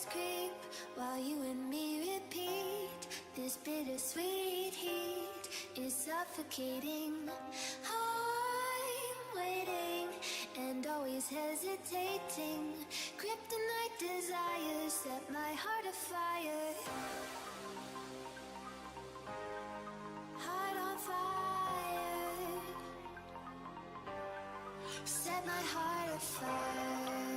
creep while you and me repeat. This bittersweet heat is suffocating. I'm waiting and always hesitating. Kryptonite desires set my heart afire. Heart on fire. Set my heart afire.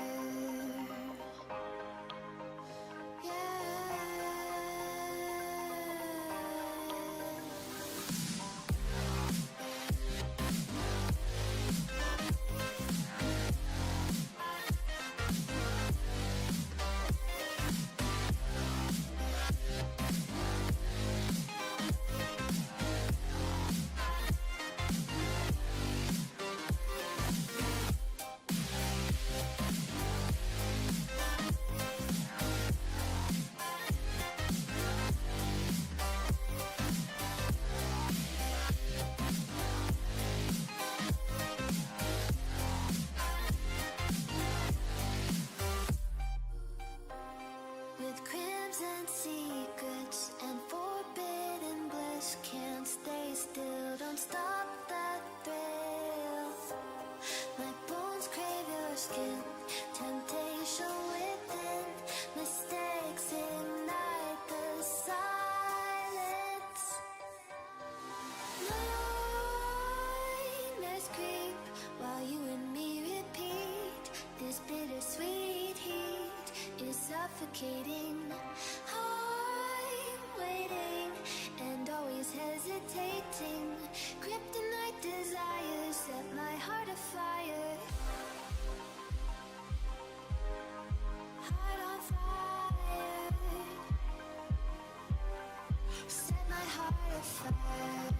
Suffocating. I'm waiting and always hesitating. Kryptonite desires set my heart afire. Heart on fire. Set my heart afire.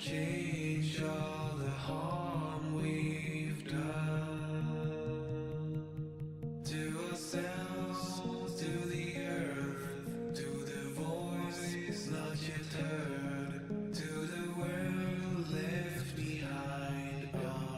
change all the harm we've done to ourselves, to the earth, to the voice not yet heard, to the world left behind our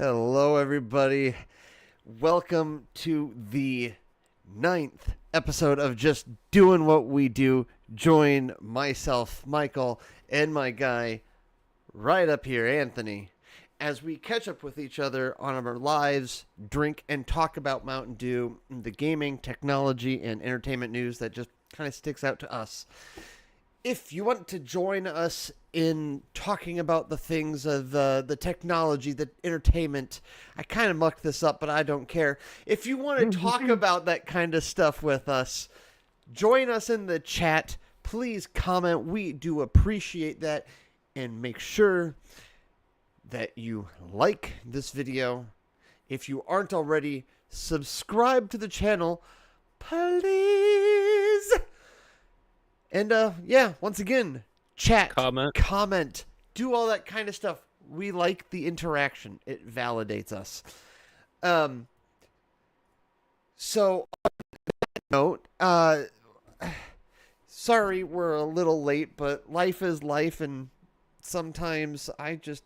Hello, everybody. Welcome to the 9th episode of Just Doing What We Do. Join myself, Michael, and my guy right up here, Anthony, as we catch up with each other on our lives, drink, and talk about Mountain Dew, the gaming, technology, and entertainment news that just kind of sticks out to us. If you want to join us in talking about the things of the technology, the entertainment, I kind of mucked this up, but I don't care. If you want to talk about that kind of stuff with us, join us in the chat. Please comment. We do appreciate that. And make sure that you like this video. If you aren't already, subscribe to the channel, please. And once again, chat, comment, do all that kind of stuff. We like the interaction. It validates us. So on that note, sorry we're a little late, but life is life, and sometimes I just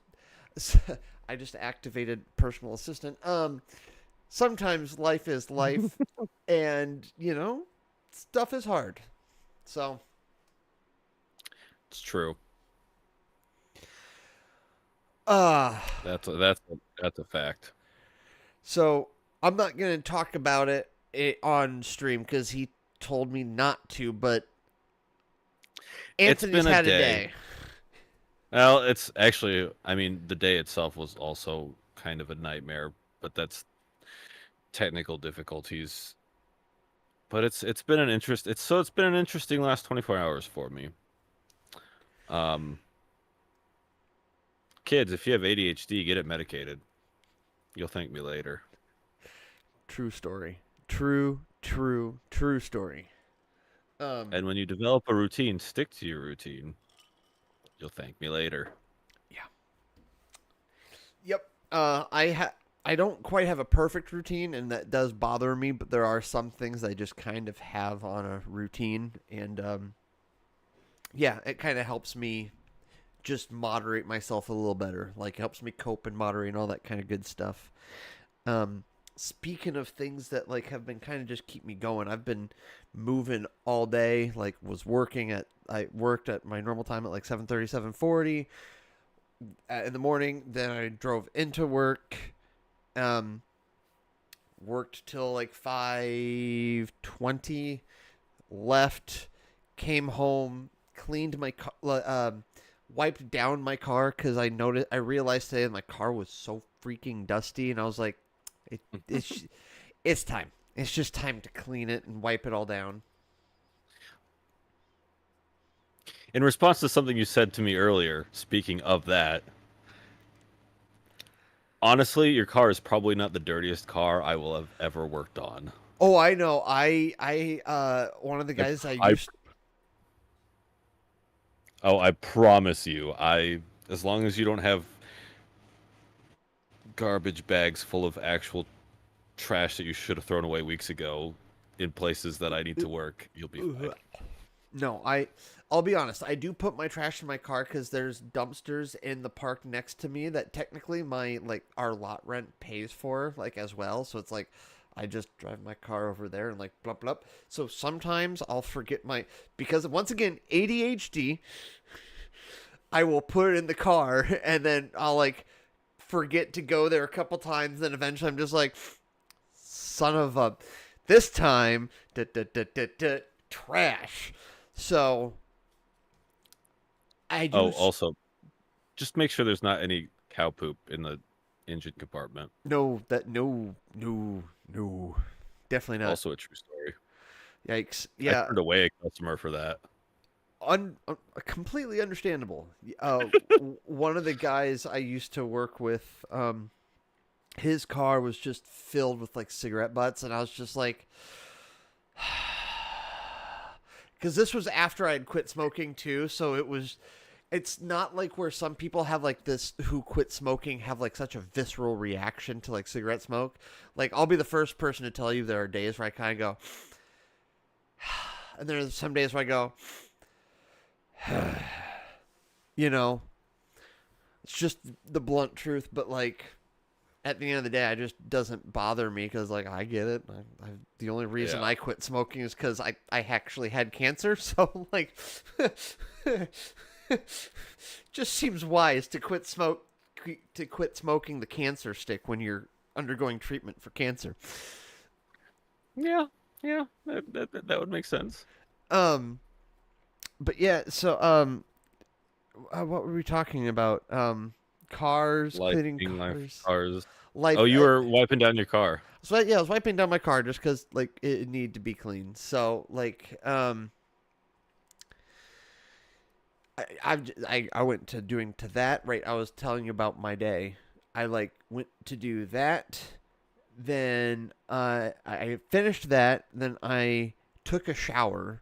activated personal assistant. Sometimes life is life, and stuff is hard. So it's true. That's a fact. So I'm not going to talk about it on stream because he told me not to, but Anthony's had a day. Well, it's actually, the day itself was also kind of a nightmare, but that's technical difficulties. But it's been an interesting last 24 hours for me. Kids, if you have ADHD, get it medicated. You'll thank me later. True story. True story. And when you develop a routine, stick to your routine. You'll thank me later. Yeah. Yep. I don't quite have a perfect routine, and that does bother me, but there are some things I just kind of have on a routine, and it kind of helps me just moderate myself a little better. Like, helps me cope and moderate and all that kind of good stuff. Speaking of things that have been kind of just keep me going, I've been moving all day. I worked at my normal time at 7:30, 7:40 in the morning. Then I drove into work. Worked till 5:20. Left. Came home. Cleaned my car. Wiped down my car because I realized today my car was so freaking dusty, and I was like, it's time. It's just time to clean it and wipe it all down. In response to something you said to me earlier, speaking of that, honestly, your car is probably not the dirtiest car I will have ever worked on. Oh, I know. One of the guys I promise you, as long as you don't have garbage bags full of actual trash that you should have thrown away weeks ago in places that I need to work, you'll be fine. No, I'll be honest. I do put my trash in my car because there's dumpsters in the park next to me that technically our lot rent pays for as well. So it's I just drive my car over there and blup blup. So sometimes I'll forget because once again, ADHD, I will put it in the car and then I'll forget to go there a couple times. Then eventually I'm just son of a, this time, trash. So I do. Oh, also, just make sure there's not any cow poop in the engine compartment. No, definitely not. Also a true story. Yikes! Yeah, I turned away a customer for that. Completely understandable. One of the guys I used to work with, his car was just filled with cigarette butts, and I was just because this was after I had quit smoking too, so it's not where some people have this who quit smoking have such a visceral reaction to cigarette smoke. I'll be the first person to tell you there are days where I kind of go, and there's some days where I go, it's just the blunt truth, but at the end of the day, it just doesn't bother me because, like, I get it. The only reason Yeah. I quit smoking is because I actually had cancer. So, like, just seems wise to quit smoking the cancer stick when you're undergoing treatment for cancer. Yeah, yeah, that would make sense. Um, but yeah, so what were we talking about? Cars, Life cleaning being life, cars, cars. life. Oh, you were wiping down your car. So yeah, I was wiping down my car just because like it needed to be clean. So like I went to doing to that right. I was telling you about my day. I like went to do that. Then I finished that. Then I took a shower.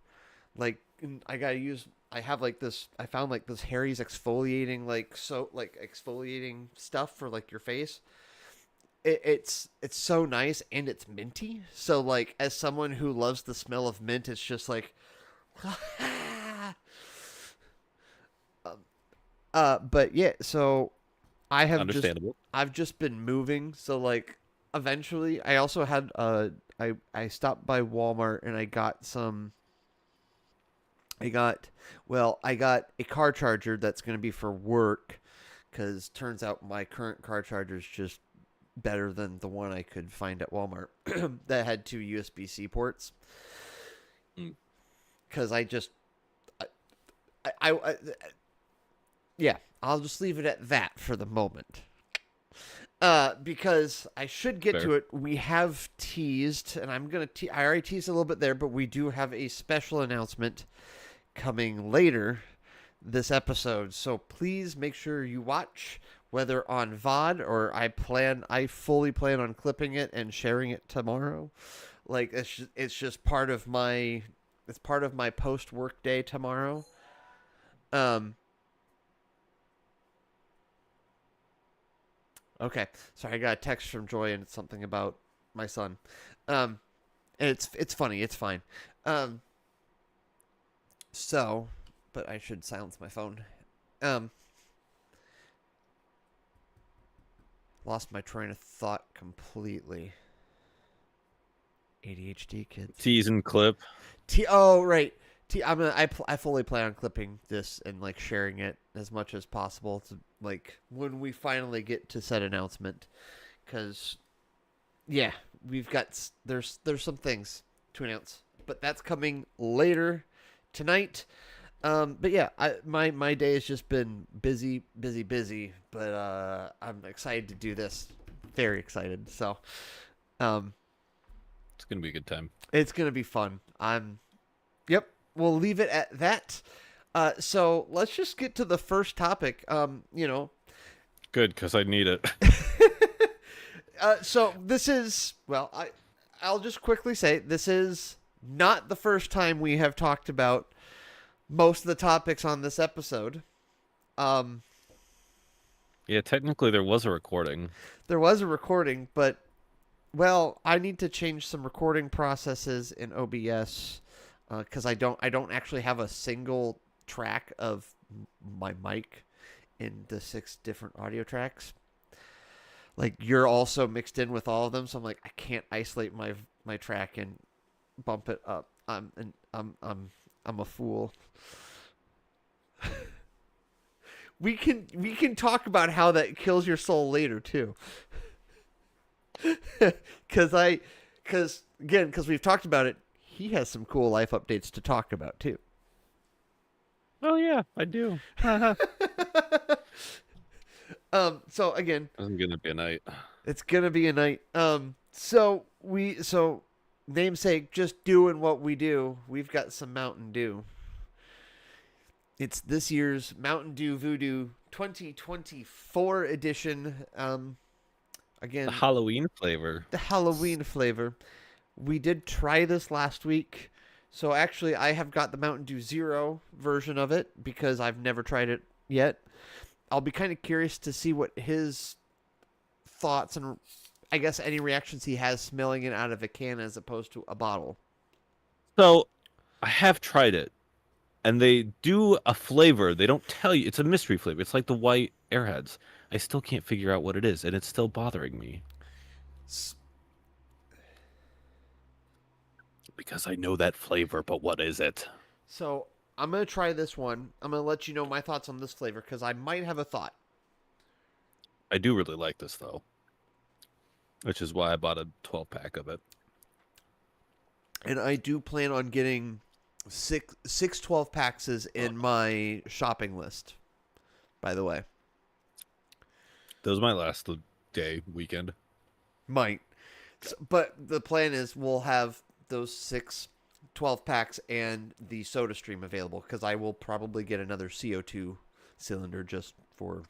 Like and I gotta use. I have like this. I found like this Harry's exfoliating like exfoliating stuff for like your face. It's so nice and it's minty. So like as someone who loves the smell of mint, it's just like but yeah, so Understandable. I've just been moving, so like eventually I also had I stopped by Walmart and I got a car charger that's going to be for work cuz turns out my current car charger is just better than the one I could find at Walmart that had two USB-C ports Mm. cuz I yeah, I'll just leave it at that for the moment. Because I should get Fair. to it. We have teased, and I already teased a little bit there, but we do have a special announcement coming later this episode. So please make sure you watch, whether on VOD or I fully plan on clipping it and sharing it tomorrow. Like it's just part of my post work day tomorrow. Um, Okay. Sorry, I got a text from Joy and it's something about my son. And it's funny. It's fine. Um, so, but I should silence my phone. Um, lost my train of thought completely. ADHD kids. Tease and clip. Oh right. I fully plan on clipping this and like sharing it as much as possible to like when we finally get to said announcement, because yeah, there's some things to announce, but that's coming later tonight. But yeah, my day has just been busy, but I'm excited to do this. Very excited. So, um, It's gonna be a good time. it's gonna be fun. Yep. We'll leave it at that. So let's just get to the first topic. Good, because I need it. So this is I'll just quickly say this is not the first time we have talked about most of the topics on this episode. Yeah, technically there was a recording. There was a recording, but I need to change some recording processes in OBS because I don't actually have a single track of my mic in the 6 different audio tracks. Like you're also mixed in with all of them, so I'm like I can't isolate my track and bump it up. I'm a fool. We can talk about how that kills your soul later too. Cuz we've talked about it. He has some cool life updates to talk about too. Oh yeah, I do. So again, Isn't gonna be a night. it's gonna be a night. So namesake, just doing what we do. We've got some Mountain Dew. It's this year's Mountain Dew VooDoo 2024 edition. Again, The Halloween flavor. the Halloween flavor. We did try this last week. So actually, I have got the Mountain Dew Zero version of it because I've never tried it yet. I'll be kind of curious to see what his thoughts and I guess any reactions he has smelling it out of a can as opposed to a bottle. So, I have tried it. and they do a flavor. They don't tell you. It's a mystery flavor. It's like the white Airheads. I still can't figure out what it is, and it's still bothering me S- because I know that flavor, but what is it? So I'm gonna try this one. I'm gonna let you know my thoughts on this flavor because I might have a thought. I do really like this though, which is why I bought a 12-pack of it. And I do plan on getting six 12 packs is in my shopping list, by the way. That was my last weekend. Might. But the plan is we'll have those 12 packs and the soda stream available because I will probably get another CO2 cylinder just for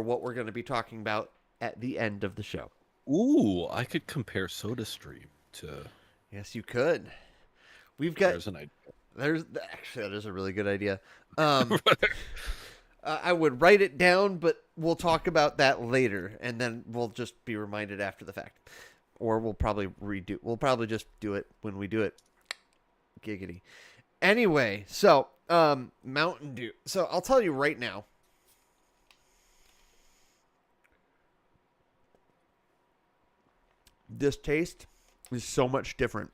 what we're going to be talking about at the end of the show. Ooh, I could compare SodaStream to. Yes, you could. We've got There's an idea. actually that is a really good idea. I would write it down, but we'll talk about that later, and then we'll just be reminded after the fact, or we'll probably redo. We'll probably just do it when we do it. Giggity. Anyway, so Mountain Dew. So I'll tell you right now. This taste is so much different.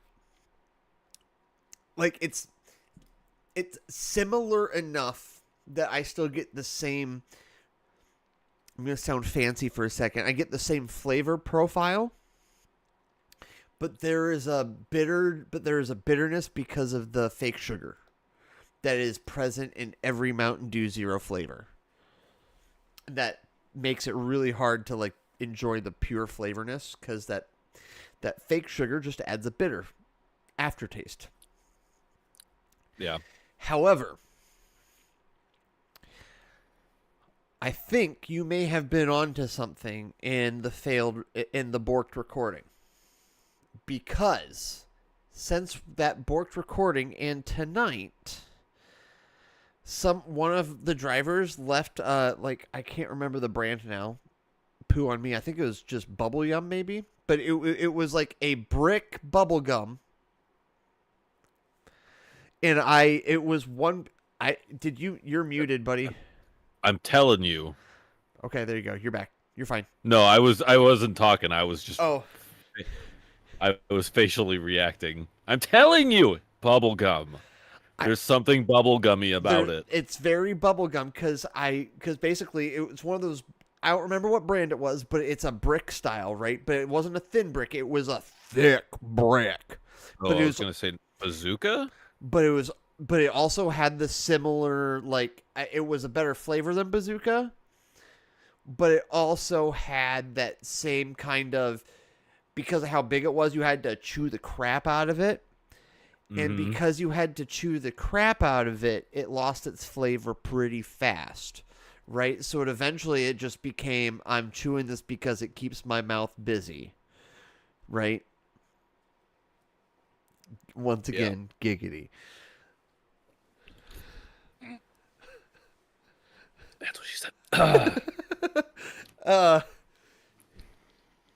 Like it's similar enough that I still get the same. I'm going to sound fancy for a second. I get the same flavor profile, but there is a bitterness because of the fake sugar that is present in every Mountain Dew Zero flavor. That makes it really hard to like enjoy the pure flavorness because that fake sugar just adds a bitter aftertaste. Yeah. However, I think you may have been onto something in the borked recording. Because since that borked recording and tonight, one of the drivers left I can't remember the brand now. Poo on me. I think it was just bubble yum maybe, but it was like a brick bubble gum. And you're muted, buddy. I'm telling you. Okay, there you go. You're back. You're fine. No, I wasn't talking. I was just. Oh. I was facially reacting. I'm telling you, bubblegum. There's something bubblegummy about it. It's very bubblegum because basically it was one of those. I don't remember what brand it was, but it's a brick style, right? But it wasn't a thin brick; it was a thick brick. Oh, but I was gonna say bazooka. But it also had the similar it was a better flavor than bazooka. But it also had that same kind of, because of how big it was, you had to chew the crap out of it. And because you had to chew the crap out of it, it lost its flavor pretty fast, right? So eventually it just became, I'm chewing this because it keeps my mouth busy, right? Once again, giggity. That's what she said.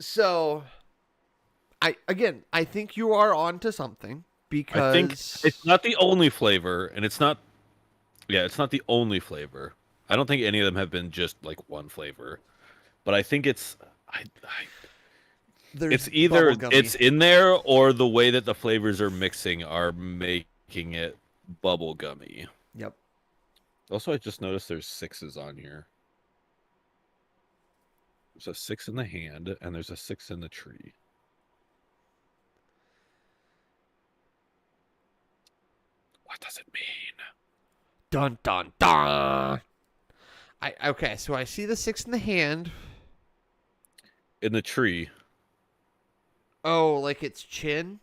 So I think you are onto something because I think it's not the only flavor, and it's not the only flavor. I don't think any of them have been just like one flavor, but I think it's either it's in there or the way that the flavors are mixing are making it bubble gummy. Yep. Also, I just noticed there's 6s on here. There's a 6 in the hand, and there's a 6 in the tree. What does it mean? Dun dun dun. Okay, so I see the 6 in the hand. In the tree. Oh, like its chin?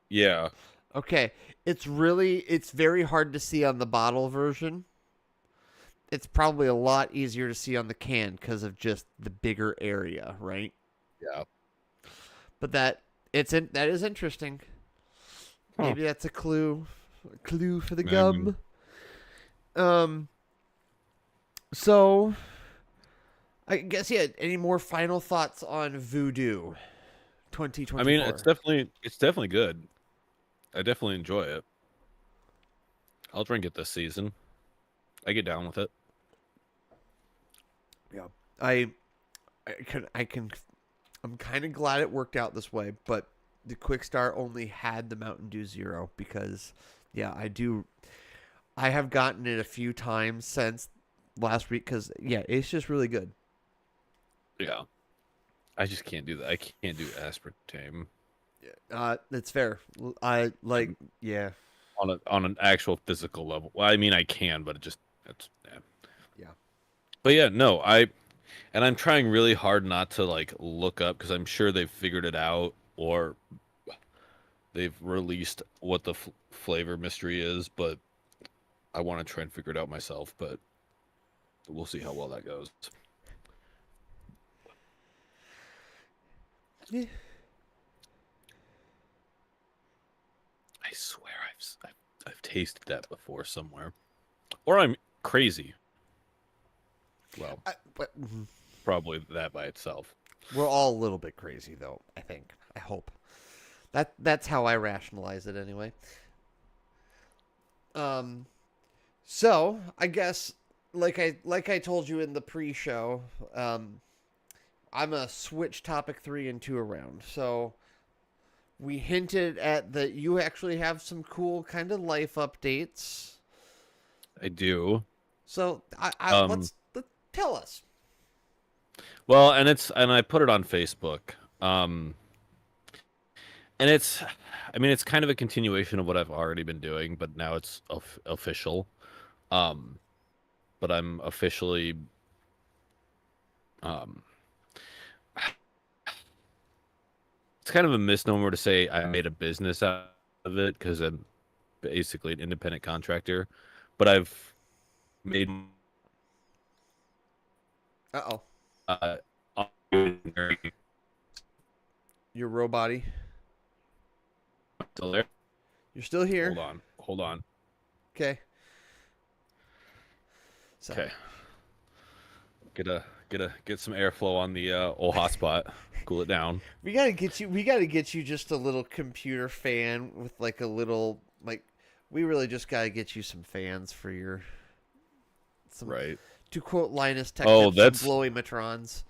Yeah. Okay. It's very hard to see on the bottle version. It's probably a lot easier to see on the can because of just the bigger area, right? Yeah. But that is interesting. Huh. Maybe that's a clue for the gum. So I guess any more final thoughts on VooDoo 2024? I mean, it's definitely good. I definitely enjoy it. I'll drink it this season. I get down with it. Yeah. I can I'm kind of glad it worked out this way, but the Quick Start only had the Mountain Dew Zero because yeah, I have gotten it a few times since last week cuz yeah, it's just really good. Yeah. I just can't do that. I can't do aspartame That's fair. I like yeah. on an actual physical level. Well, I mean I can, but it's yeah. Yeah. But yeah, no, and I'm trying really hard not to like look up because I'm sure they've figured it out or they've released what the flavor mystery is, but I want to try and figure it out myself, but we'll see how well that goes. Yeah. I swear I've tasted that before somewhere. Or I'm crazy. Well, But probably that by itself. we're all a little bit crazy though, I think. I hope. That's how I rationalize it anyway. So I guess like I told you in the pre-show, I'm gonna switch topic 3 and 2 around. So we hinted at that you actually have some cool kind of life updates. I do. So let's tell us. Well, and I put it on Facebook. And it's kind of a continuation of what I've already been doing, but now it's official. But I'm officially it's kind of a misnomer to say I made a business out of it because I'm basically an independent contractor, but I've made Uh-oh. uh, Your robot. still there. You're still here. Hold on. Okay. Sorry. Okay. Get some airflow on the old hotspot. Cool it down. We gotta get you just a little computer fan with like a little like. We really just gotta get you some fans for your. Right. To quote Linus Tech Oh, Tips, that's some blowy matrons.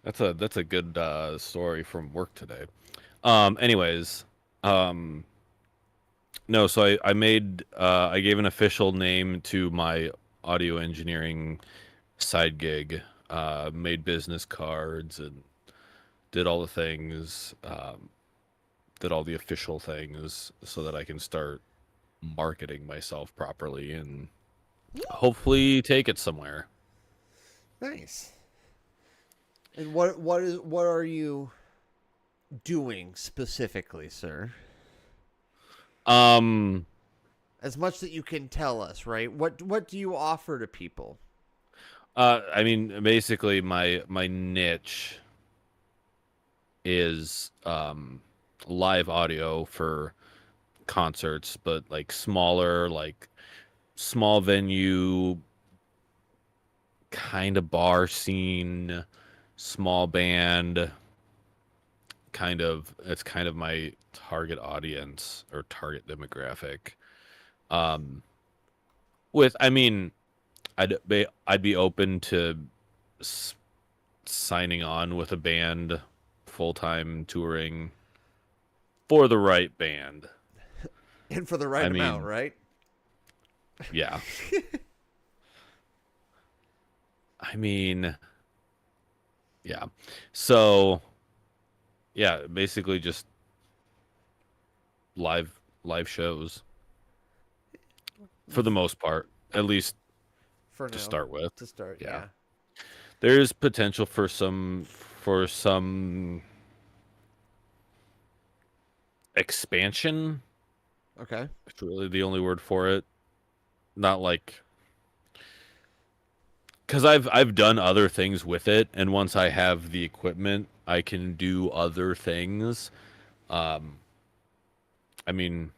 that's a good story from work today. Anyways, no, so I made I gave an official name to my audio engineering side gig. Made business cards and did all the things. Did all the official things so that I can start marketing myself properly and hopefully take it somewhere. Nice. And what are you doing specifically, sir? As much that you can tell us, right? What do you offer to people? I mean, basically, my niche is live audio for concerts, but like smaller, like small venue, kind of bar scene, small band. It's kind of my target audience or target demographic. I mean, I'd be open to signing on with a band, full-time touring for the right band And for the right amount, right? Yeah. I mean, yeah. So, yeah, basically just live shows for the most part, at least For to now. start with. To start, Yeah. yeah. There's potential for some expansion. Okay. It's really the only word for it. Not like because I've done other things with it, and once I have the equipment, I can do other things. I mean,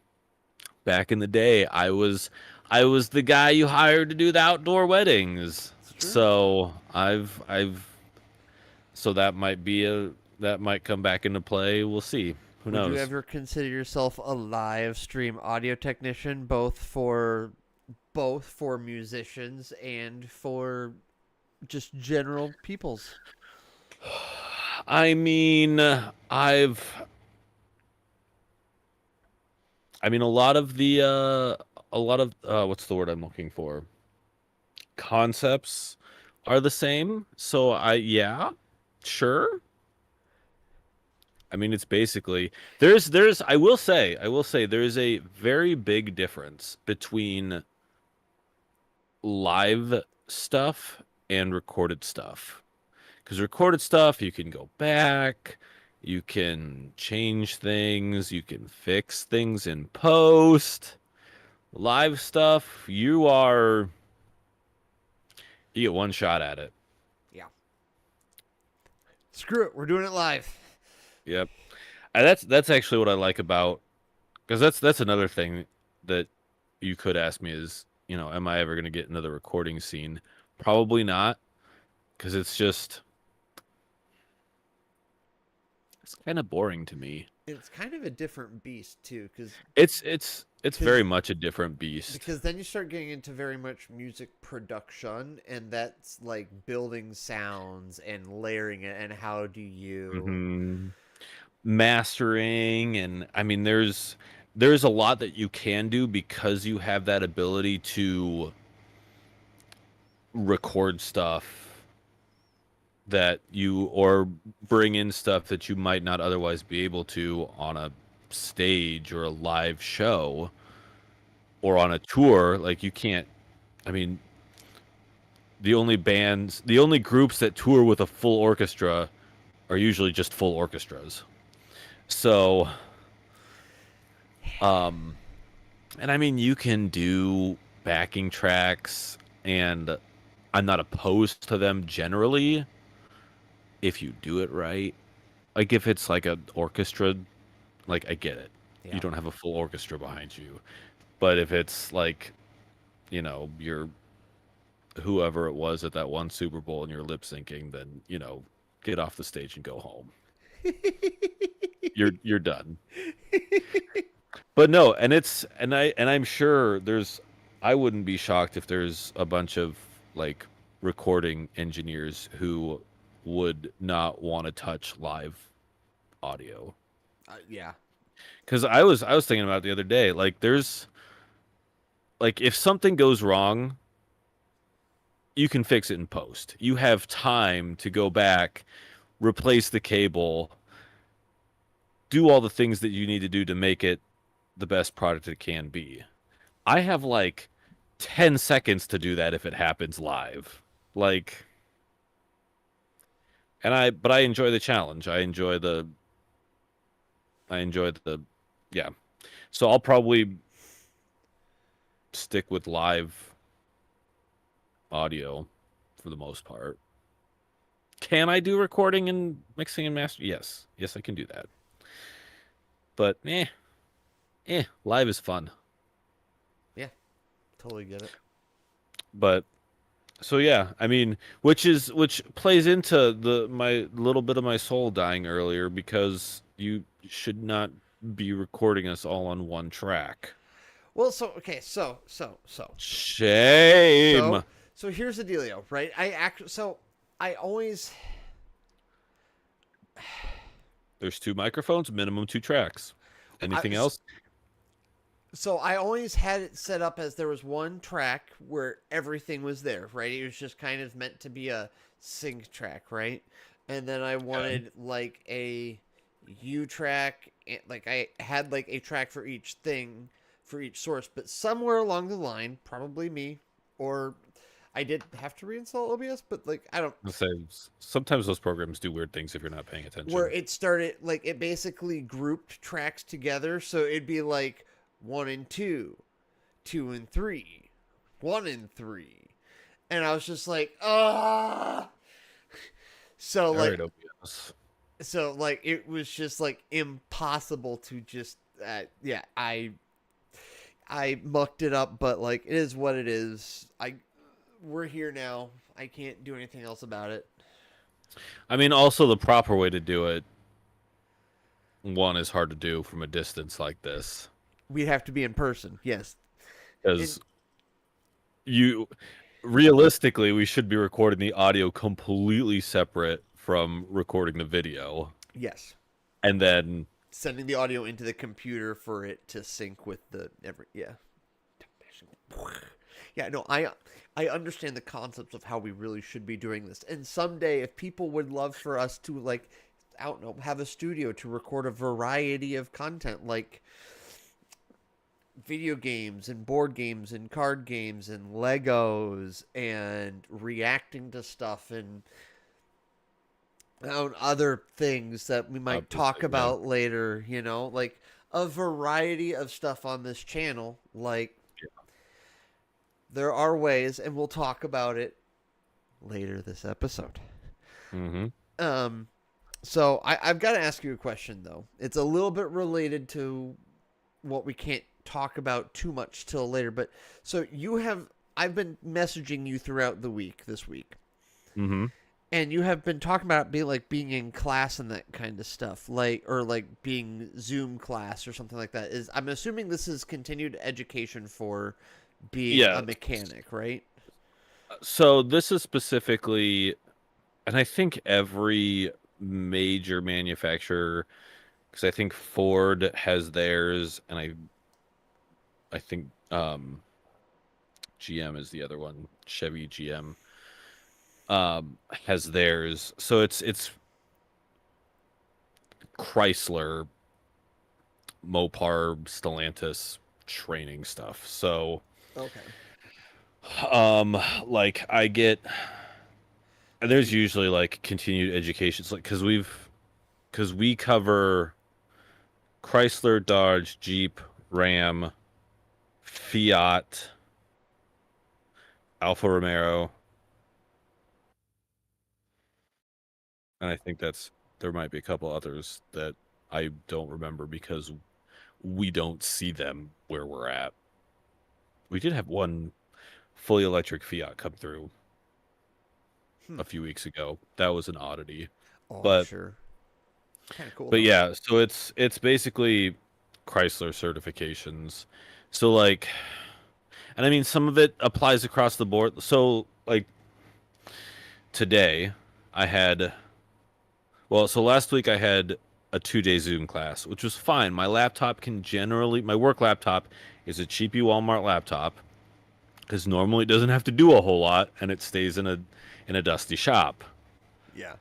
back in the day, I was the guy you hired to do the outdoor weddings. So so that might come back into play. We'll see. Who Would you knows? ever consider yourself a live stream audio technician, both for musicians and for just general peoples? I mean, a lot of what's the word I'm looking for? Concepts are the same. So yeah, sure. I mean, it's basically I will say there is a very big difference between live stuff and recorded stuff. Because recorded stuff, you can go back, you can change things, you can fix things in post. Live stuff, you get one shot at it. Yeah. Screw it, we're doing it live. Yep. And that's actually what I like about, because that's another thing that you could ask me is, am I ever going to get into the recording scene? Probably not, because it's kind of boring to me. It's kind of a different beast too, It's very because much a different beast. then you start getting into very much music production, and that's like building sounds and layering it, and how do you? Hmm. Mastering, and I mean, there's a lot that you can do because you have that ability to record stuff or bring in stuff that you might not otherwise be able to on a stage or a live show or on a tour. Like, you can't, I mean, the only groups that tour with a full orchestra are usually just full orchestras. So, um, and I mean, you can do backing tracks, and I'm not opposed to them generally if you do it right. Like, if it's like an orchestra, like, I get it. You Yeah. don't have a full orchestra behind you. But if it's like, you're whoever it was at that one Super Bowl and you're lip syncing, then, get off the stage and go home. You're done. But no, and I'm sure I wouldn't be shocked if there's a bunch of like recording engineers who would not want to touch live audio. Yeah. Because I was thinking about it the other day, like, if something goes wrong, you can fix it in post. You have time to go back, replace the cable, do all the things that you need to do to make it the best product it can be. I have like 10 seconds to do that if it happens live. Like, but I enjoy the challenge. I enjoy the yeah. So I'll probably stick with live audio for the most part. Can I do recording and mixing and master? Yes. Yes, I can do that. But live is fun. Yeah. Totally get it. But so yeah, I mean, which plays into my little bit of my soul dying earlier, because you should not be recording us all on one track. Well, so okay, so Shame. so here's the dealio, right? I always There's 2 microphones, minimum 2 tracks. Anything else? I always had it set up as there was one track where everything was there, right? It was just kind of meant to be a sync track, right? And then I wanted like a U track, like I had like a track for each thing, for each source, but somewhere along the line, probably me, or I did have to reinstall OBS, but like I don't. I'll say sometimes those programs do weird things if you're not paying attention. Where it started, like it basically grouped tracks together, so it'd be like 1 and 2, 2 and 3, 1 and 3, and I was just like, ah. So like, Alright, OBS. so like it was just like impossible to just, yeah, I mucked it up, but like it is what it is. We're here now. I can't do anything else about it. I mean, also the proper way to do it one is hard to do from a distance like this We'd have to be in person. Yes. And because you realistically we should be recording the audio completely separate from recording the video, yes, and then sending the audio into the computer for it to sync with the yeah. Yeah, no, I understand the concepts of how we really should be doing this. And someday if people would love for us to like I don't know, have a studio to record a variety of content like video games and board games and card games and Legos and reacting to stuff and other things that we might talk yeah. about later, like a variety of stuff on this channel. Like there are ways, and we'll talk about it later this episode. Mm-hmm. So I've got to ask you a question though. It's a little bit related to what we can't talk about too much till later, but so I've been messaging you throughout the week this week. Mm-hmm. And you have been talking about being in class and that kind of stuff, or being Zoom class or something like that. I'm assuming this is continued education for being a mechanic, right? So this is specifically, and I think every major manufacturer, because I think Ford has theirs, and I think GM is the other one, Chevy GM has theirs. So it's Chrysler, Mopar, Stellantis training stuff. So Okay. like I get, and there's usually like continued education. It's like because we cover Chrysler, Dodge, Jeep, Ram, Fiat, Alfa Romeo, and I think there might be a couple others that I don't remember because we don't see them where we're at. We did have one fully electric Fiat come through a few weeks ago. That was an oddity. Oh, I'm But sure. Kind of cool. but Though. yeah, so it's basically Chrysler certifications. So like, and I mean some of it applies across the board. So like today I had so last week I had a 2-day Zoom class, which was fine. My work laptop is a cheapy Walmart laptop because normally it doesn't have to do a whole lot and it stays in a dusty shop. Yeah.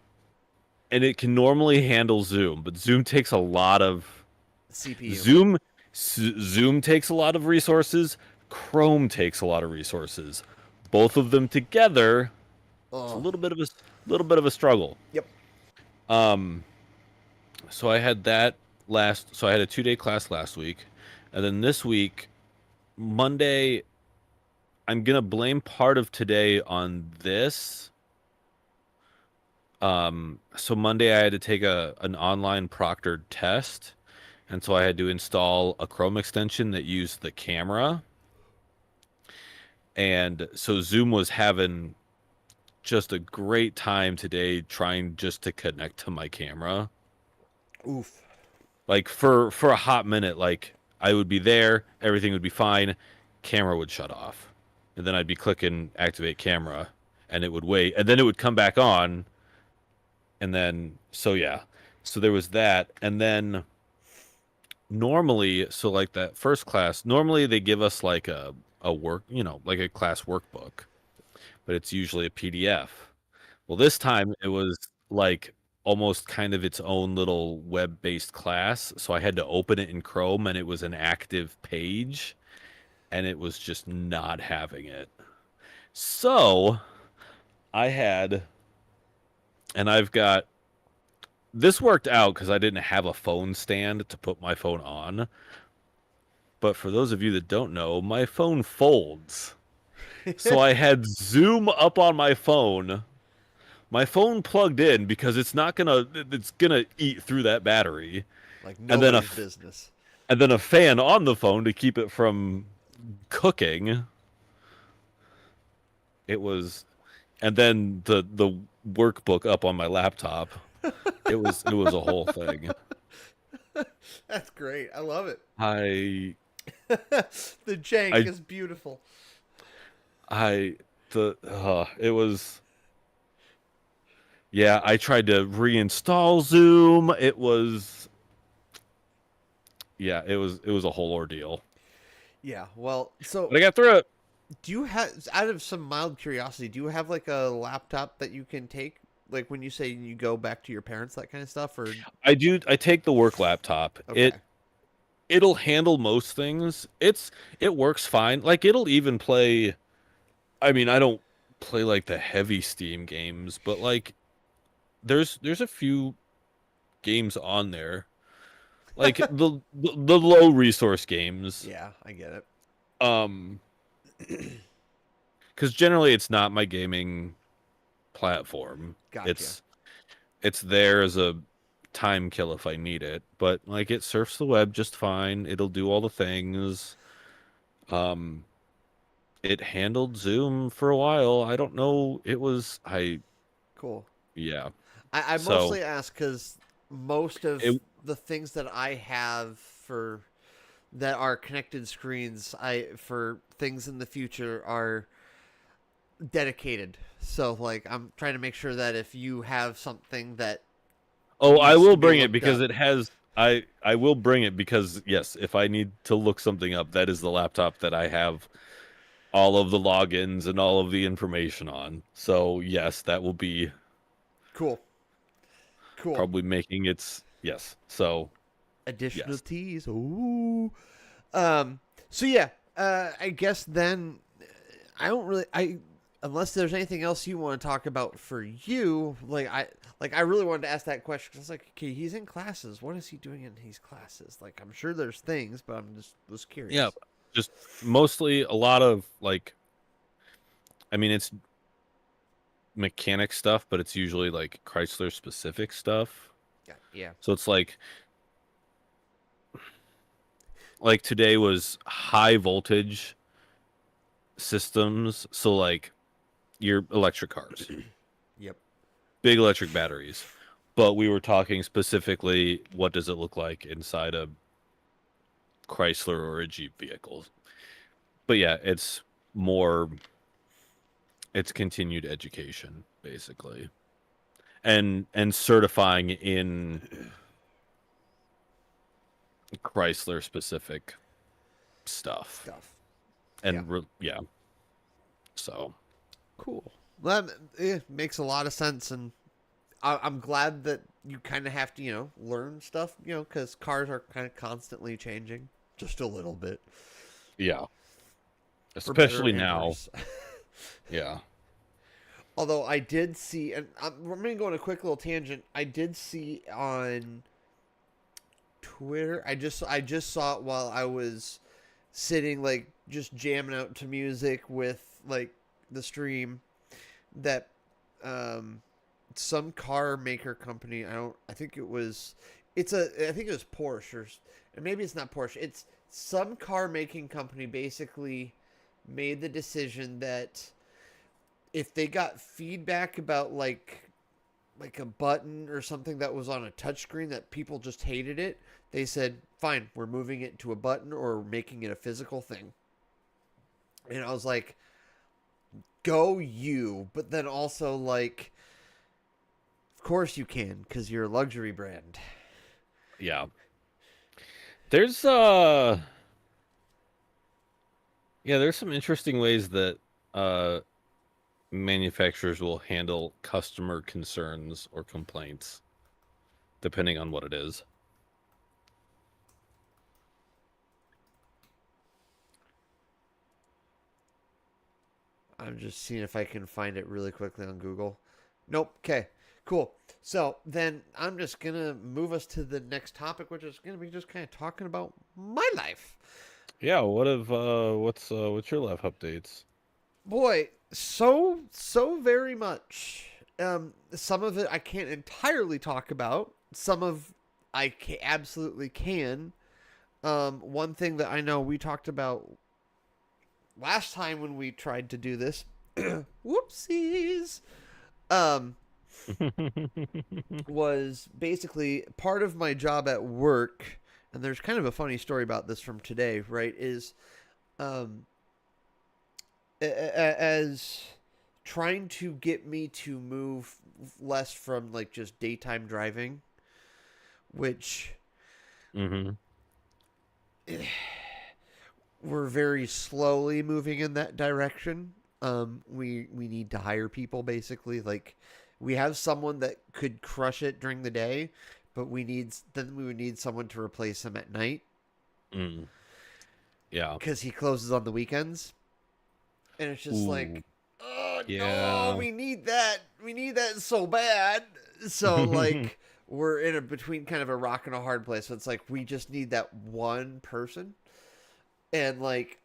And it can normally handle Zoom, but Zoom takes a lot of CPU. Zoom takes a lot of resources. Chrome takes a lot of resources. Both of them together, it's a Oh. little bit of a struggle. Yep. So I had so I had a 2-day class last week, and then this week, Monday, I'm gonna blame part of today on this. So Monday I had to take an online proctored test, and so I had to install a Chrome extension that used the camera. And so Zoom was having just a great time today trying just to connect to my camera. Oof. Like for a hot minute, like I would be there, everything would be fine, camera would shut off. And then I'd be clicking activate camera and it would wait, and then it would come back on. And then so yeah. So there was that. And then normally, so like that first class, normally they give us like a work, like a class workbook, but it's usually a PDF. Well, this time it was like almost kind of its own little web-based class. So I had to open it in Chrome and it was an active page and it was just not having it. So I had, and I've got, this worked out because I didn't have a phone stand to put my phone on. But for those of you that don't know, my phone folds. So I had Zoom up on my phone plugged in because it's gonna eat through that battery, Like and then nobody's business. and then a fan on the phone to keep it from cooking. It was, and then the workbook up on my laptop. It was a whole thing. That's great. I love it. I The jank I is beautiful. I it was yeah, I tried to reinstall Zoom. It was a whole ordeal. Yeah. Well, so But I got through it. do you have, out of some mild curiosity, do you have like a laptop that you can take, like when you say you go back to your parents, that kind of stuff, or I take the work laptop. okay, It'll handle most things. It works fine. Like it'll even play. I mean, I don't play like the heavy Steam games, but like there's a few games on there, like the low resource games. yeah, I get it. Um, because generally it's not my gaming platform. Gotcha. It's there as a time kill if I need it, but like it surfs the web just fine. It'll do all the things. Um, it handled Zoom for a while. I don't know. Cool. Yeah. I So mostly ask because most of it the things that I have for that are connected screens, I for things in the future are dedicated. So like I'm trying to make sure that if you have something that Oh, I needs to will be bring it looked because up. it has. I will bring it because yes, if I need to look something up, that is the laptop that I have all of the logins and all of the information on. So yes, that will be Cool. Cool. probably making its yes. So Additional yes, teas. Ooh. Um. So yeah. I guess then I don't really. I unless there's anything else you want to talk about for you. I really wanted to ask that question because I was like, okay, he's in classes. What is he doing in these classes? Like, I'm sure there's things, but I'm just was yeah, curious. just mostly a lot of like. I mean, it's mechanic stuff, but it's usually like Chrysler specific stuff. Yeah. Yeah. So it's like today was high voltage systems. So like your electric cars, Yep. big electric batteries. But we were talking specifically, what does it look like inside a Chrysler or a Jeep vehicle? But yeah, it's continued education basically, and certifying in Chrysler specific stuff, Stuff. Yeah. and yeah, so Cool. Well, that makes a lot of sense, and I'm glad that you kind of have to, learn stuff, because cars are kind of constantly changing, just a little bit, yeah, for better especially and now, worse. yeah. Although I did see, and I'm going to go on a quick little tangent. I did see on Twitter. I just saw it while I was sitting, like, just jamming out to music with like the stream that um some car maker company, I think it was I think it was Porsche, and maybe it's not Porsche, it's some car making company basically made the decision that if they got feedback about like a button or something that was on a touchscreen that people just hated it, they said, fine, we're moving it to a button or making it a physical thing. And I was like, go you. But then also, like, of course you can, because you're a luxury brand. Yeah. There's there's some interesting ways that uh manufacturers will handle customer concerns or complaints depending on what it is. I'm just seeing if I can find it really quickly on Google. Nope. Okay. Cool. So then I'm just gonna move us to the next topic, which is gonna be just kind of talking about my life. Yeah, what's your life updates? Boy, so very much. Some of it I can't entirely talk about. Some of absolutely can. One thing that I know we talked about last time when we tried to do this. Whoopsies. Um, was basically part of my job at work, and there's kind of a funny story about this from today, right? Is um, as trying to get me to move less from like just daytime driving, which Hmm. we're very slowly moving in that direction. We need to hire people basically. Like we have someone that could crush it during the day, but we would need someone to replace him at night Mm. Yeah. because he closes on the weekends. And it's just Ooh. like, oh no, Yeah. we need that. We need that so bad. So like we're in a between kind of a rock and a hard place. So it's like we just need that one person. And like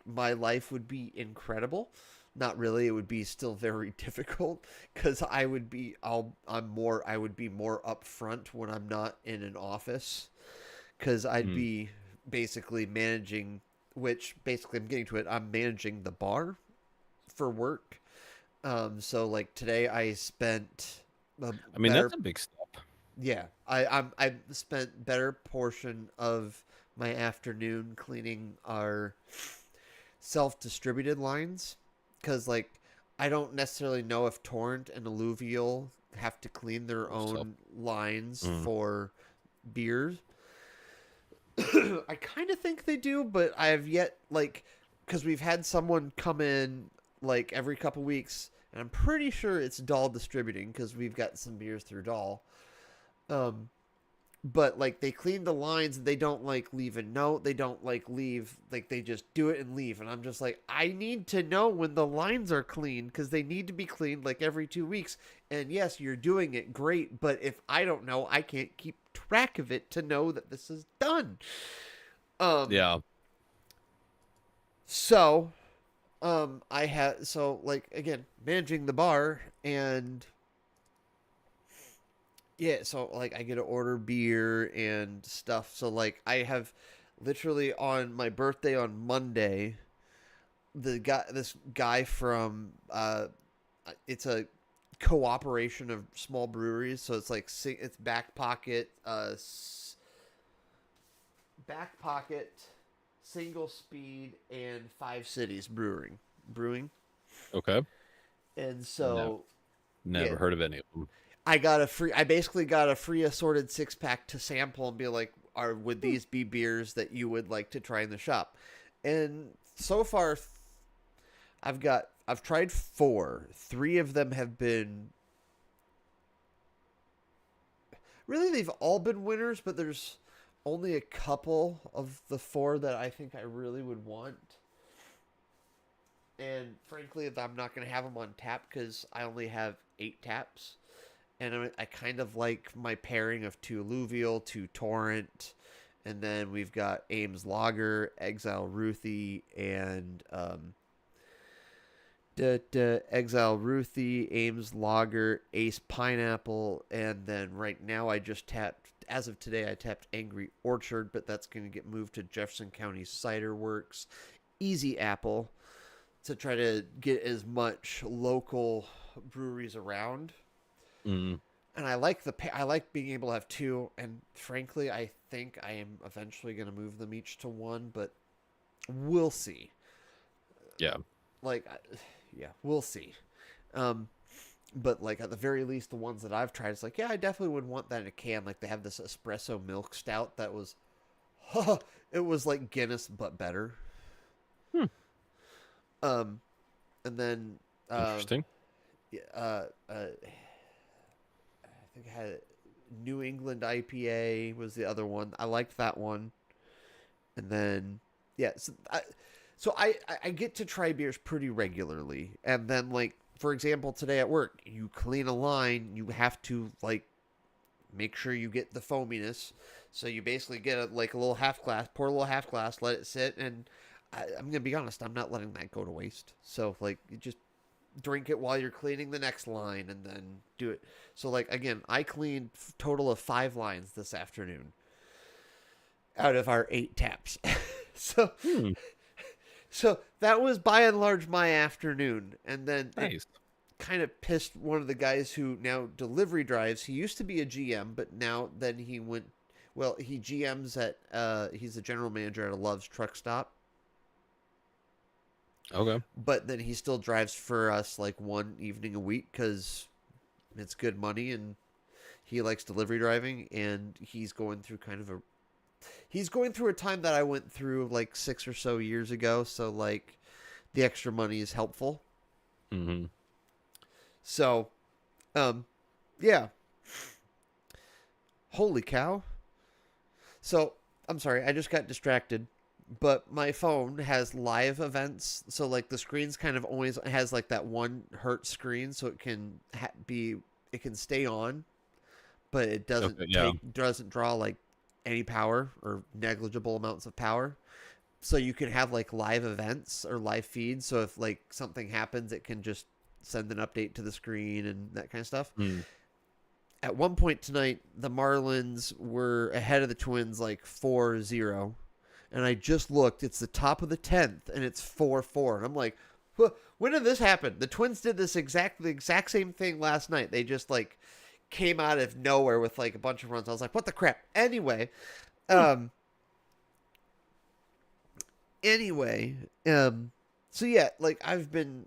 my life would be incredible. Not really. It would be still very difficult because I would be more upfront when I'm not in an office because I'd Mm. be basically managing, which basically I'm getting to it. I'm managing the bar for work. So like today I spent a I mean, better that's a big step. yeah, I spent better portion of my afternoon cleaning our self-distributed lines because like I don't necessarily know if Torrent and Alluvial have to clean their So, own lines mm. for beers. I kind of think they do, but I have yet like because we've had someone come in like every couple weeks, and I'm pretty sure it's Doll Distributing because we've got some beers through Doll. Um, but like they clean the lines, and they don't like leave a note. They don't like leave like they just do it and leave. And I'm just like, I need to know when the lines are clean because they need to be cleaned like every 2 weeks. And yes, you're doing it great, but if I don't know, I can't keep track of it to know that this is done. Um, Yeah. so I had so like again managing the bar and yeah, so like I get to order beer and stuff. So like I have literally on my birthday on Monday, this guy from it's a cooperation of small breweries, so it's like it's back pocket, single speed, and Five Cities brewing, Okay. and No, so yeah, never heard of any of them. I basically got a free assorted 6 pack to sample and be like, would these be beers that you would like to try in the shop? And so far, I've tried 4. 3 of them have been really they've all been winners, but there's only a couple of the 4 that I think I really would want. And frankly, I'm not going to have them on tap because I only have 8 taps. And I kind of like my pairing of 2 Alluvial, 2 Torrent, and then we've got Ames Lager, Exile Ruthie, and Exile Ruthie, Ames Lager, Ace Pineapple, and then right now I just tapped, as of today, I tapped Angry Orchard, but that's going to get moved to Jefferson County Cider Works, Easy Apple, to try to get as much local breweries around. Mm. And I like being able to have 2, and frankly I think I am eventually going to move them each to 1, but we'll see. Yeah. Like yeah, we'll see. um but like at the very least the ones that I've tried, it's like, yeah, I definitely would want that in a can. Like they have this espresso milk stout that was it was like Guinness but better. Hmm. um and then Interesting. yeah, I think I had New England IPA was the other one. I liked that one. And then yeah, so I get to try beers pretty regularly. And then like for example, today at work, you clean a line, you have to like make sure you get the foaminess. So you basically get like a little half glass, pour a little half glass, let it sit, and I'm gonna be honest, I'm not letting that go to waste. So like you just drink it while you're cleaning the next line and then do it. So like again, I cleaned total of 5 lines this afternoon out of our 8 taps. so Hmm. so that was by and large my afternoon. And then Nice. kind of pissed one of the guys who now delivery drives. He used to be a GM, but now then he went. Well, he GMs at. He's the general manager at a Love's truck stop. Okay. But then he still drives for us like one evening a week because it's good money and he likes delivery driving. And he's going through a time that I went through like 6 or so years ago. So like the extra money is helpful. Mm-hmm. So, yeah. Holy cow. So, I'm sorry, I just got distracted. But my phone has live events, so like the screen's kind of always has like that 1 hertz screen, so it can it can stay on, but it doesn't doesn't draw like any power or negligible amounts of power. So you can have like live events or live feeds. So if like something happens, it can just send an update to the screen and that kind of stuff. At one point tonight, the Marlins were ahead of the Twins like 4-0. And I just looked. It's the top of the 10th, and it's 4-4. And I'm like, when did this happen? The Twins did the exact same thing last night. They just, like, came out of nowhere with, like, a bunch of runs. I was like, what the crap? Anyway, so, yeah, like, I've been...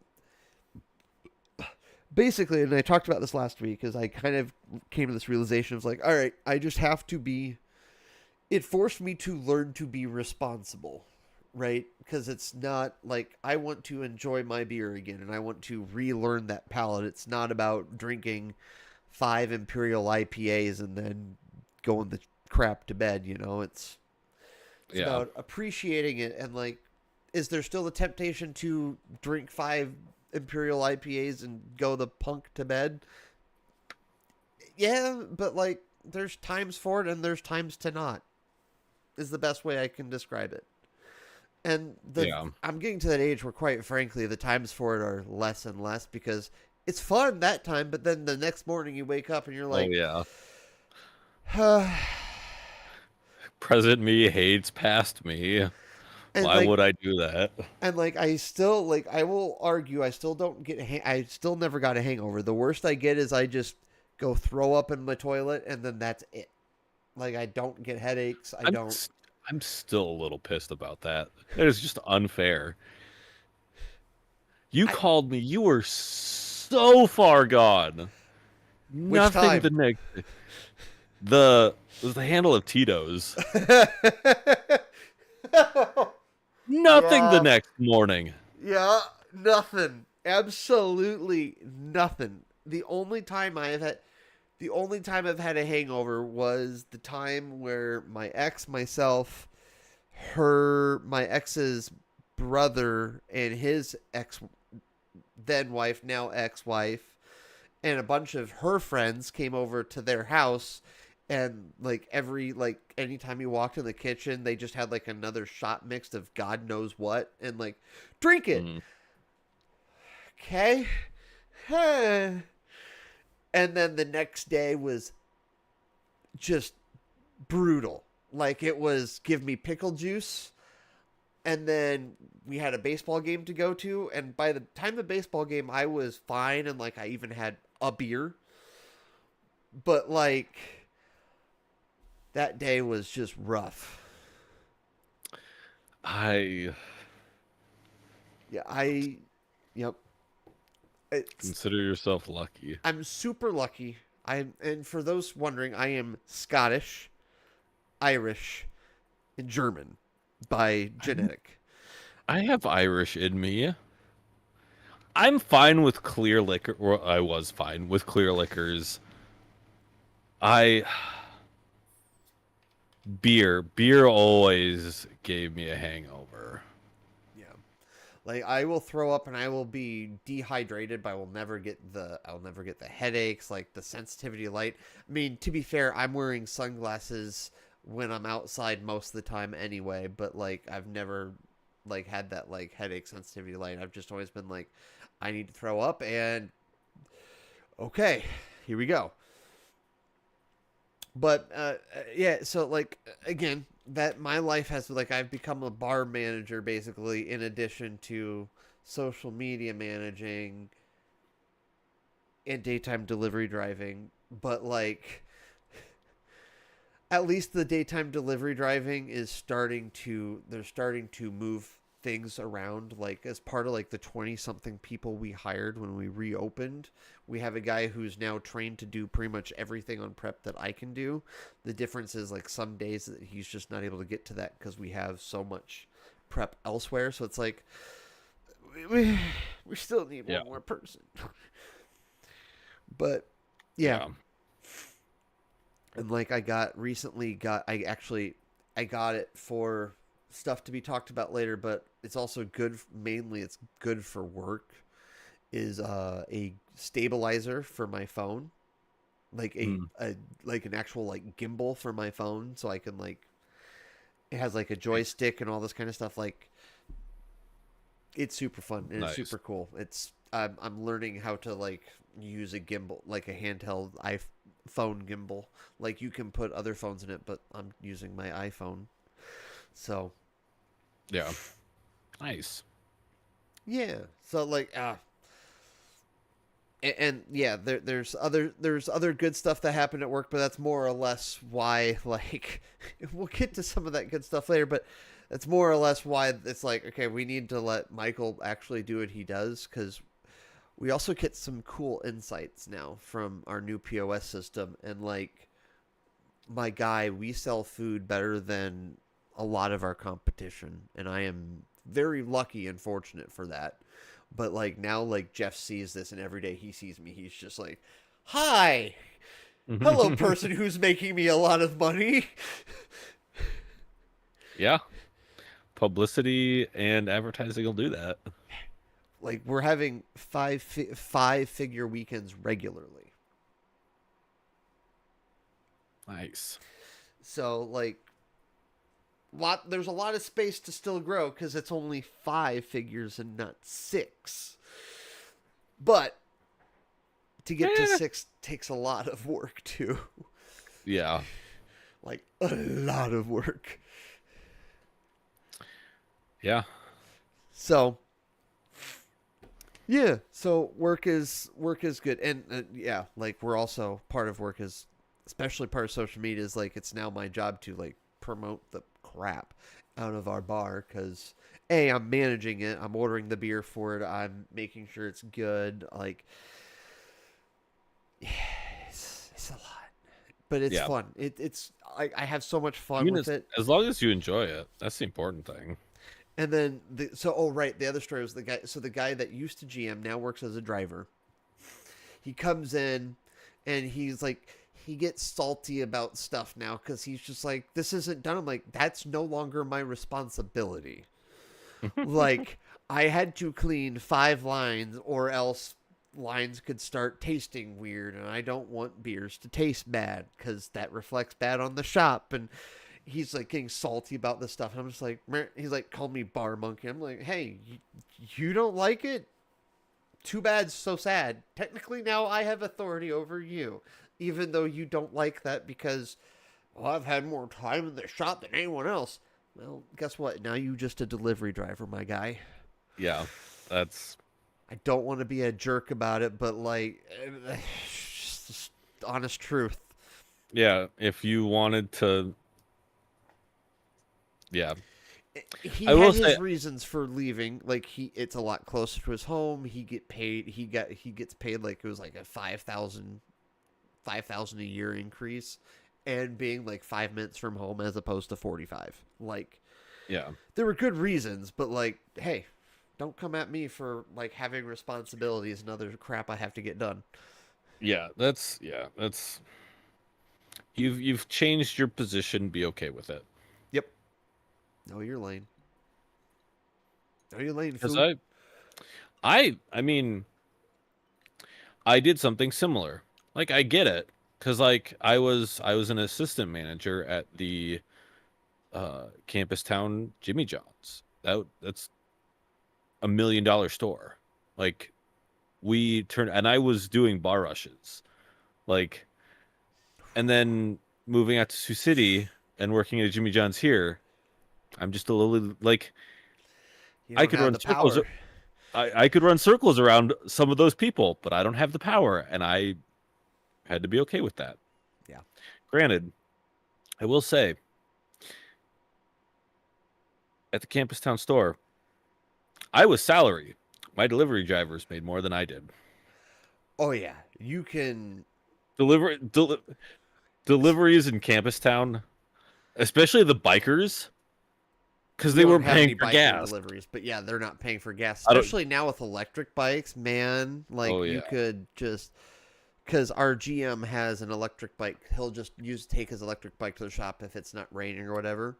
Basically, and I talked about this last week, is I kind of came to this realization of, like, all right, I just have to be... It forced me to learn to be responsible, right? Because it's not like I want to enjoy my beer again and I want to relearn that palate. It's not about drinking 5 Imperial IPAs and then going the crap to bed, you know? It's about appreciating it and like, is there still the temptation to drink 5 Imperial IPAs and go the punk to bed? Yeah, but like, there's times for it and there's times to not. Is the best way I can describe it. And I'm getting to that age where, quite frankly, the times for it are less and less because it's fun that time, but then the next morning you wake up and you're like, present me hates past me. Why would I do that? And like, I still, like, I will argue, I still don't get, I still never got a hangover. The worst I get is I just go throw up in my toilet and then that's it. Like, I don't get headaches. I'm still a little pissed about that. It is just unfair. You called me. You were so far gone. Nothing time? the next. It was the handle of Tito's. Nothing the next morning. Yeah, nothing. Absolutely nothing. The only time I've had a hangover was the time where my ex, myself, my ex's brother, and his then wife, now ex-wife, and a bunch of her friends came over to their house, and like anytime you walked in the kitchen, they just had like another shot mixed of God knows what, and like, drink it. Okay. And then the next day was just brutal. Like, it was give me pickle juice. And then we had a baseball game to go to. And by the time the baseball game, I was fine. And, like, I even had a beer. But, like, that day was just rough. Yep. Consider yourself lucky. I'm super lucky. And for those wondering, I am Scottish, Irish, and German by genetic. I have Irish in me. I'm fine with clear liquor, or I was fine with clear liquors. Beer always gave me a hangover. Like, I will throw up and I will be dehydrated, but I'll never get the headaches, like the sensitivity light. I mean, to be fair, I'm wearing sunglasses when I'm outside most of the time anyway, but like, I've never like had that like headache sensitivity light. I've just always been like, I need to throw up and okay, here we go. But yeah, so like, again, that my life has, like, I've become a bar manager basically in addition to social media managing and daytime delivery driving, but like at least the daytime delivery driving is they're starting to move things around, like as part of like the 20 something people we hired when we reopened. We have a guy who's now trained to do pretty much everything on prep that I can do. The difference is like some days that he's just not able to get to that because we have so much prep elsewhere. So it's like we still need Yeah. one more person. But yeah. Yeah. And like I got I got it for stuff to be talked about later, but it's also good, mainly it's good for work, is a stabilizer for my phone, like Mm, a like an actual like gimbal for my phone, so I can like, it has like a nice. joystick and all this kind of stuff. Like it's super fun and it's Nice. super cool. It's I'm learning how to like use a gimbal, like a handheld iPhone gimbal. Like you can put other phones in it, but I'm using my iPhone. So Yeah. Nice. yeah, so like and yeah, there's other good stuff that happened at work, but that's more or less why, like, we'll get to some of that good stuff later, but that's more or less why it's like, okay, we need to let Michael actually do what he does, because we also get some cool insights now from our new POS system. And like, my guy, we sell food better than a lot of our competition, and I am very lucky and fortunate for that. But like now, like Jeff sees this, and every day he sees me, he's just like, "Hi, hello, person who's making me a lot of money." Yeah. Publicity and advertising will do that. Like we're having five figure weekends regularly. Nice. So like, there's a lot of space to still grow because it's only five figures and not six. But to get to Eh. six takes a lot of work too. Yeah. Like a lot of work. Yeah. So yeah, so work is good, and yeah, like we're also part of work is, especially part of social media is like it's now my job to like promote the crap out of our bar, because I'm managing it, I'm ordering the beer for it, I'm making sure it's good, like it's a lot, but it's Yeah. fun. It's I have so much I fun mean, with it. as long as you enjoy it, that's the important thing. And then oh right, the other story was the guy. So the guy that used to GM now works as a driver. He comes in, and he's like, he gets salty about stuff now because he's just like, this isn't done. I'm like, that's no longer my responsibility. Like, I had to clean 5 lines, or else lines could start tasting weird, and I don't want beers to taste bad because that reflects bad on the shop. And he's like getting salty about this stuff, and I'm just like, meh. He's like, called me bar monkey. I'm like, hey, you don't like it? Too bad, so sad. Technically, now I have authority over you, even though you don't like that because, well, I've had more time in the shop than anyone else. Well, guess what? Now you just a delivery driver, my guy. Yeah. That's I don't want to be a jerk about it, but like, just honest truth. yeah. If you wanted to, yeah. He I had will his say, reasons for leaving. Like it's a lot closer to his home. He gets paid like it was like a 5,000 a year increase, and being like 5 minutes from home as opposed to 45. Like yeah. there were good reasons, but like, hey, don't come at me for like having responsibilities and other crap I have to get done. Yeah. That's you've changed your position. Be okay with it. Yep. Know your lane. Know your lane, Because fool. I mean, I did something similar. Like I get it, because like I was an assistant manager at the campus town Jimmy John's. That's $1 million store. Like we turned, and I was doing bar rushes. Like, and then moving out to Sioux City and working at Jimmy John's here, I'm just a little like You I don't could have run the circles. power. I could run circles around some of those people, but I don't have the power, and I had to be okay with that. Yeah. Granted, I will say, at the Campus Town store, I was salary. My delivery drivers made more than I did. Oh yeah, you can. Deliver deliveries in Campus Town, especially the bikers, because We they don't weren't have paying any for biking gas. deliveries, but yeah, they're not paying for gas, I don't. especially now with electric bikes. Man, like Oh you yeah. could just because our GM has an electric bike. He'll just take his electric bike to the shop if it's not raining or whatever.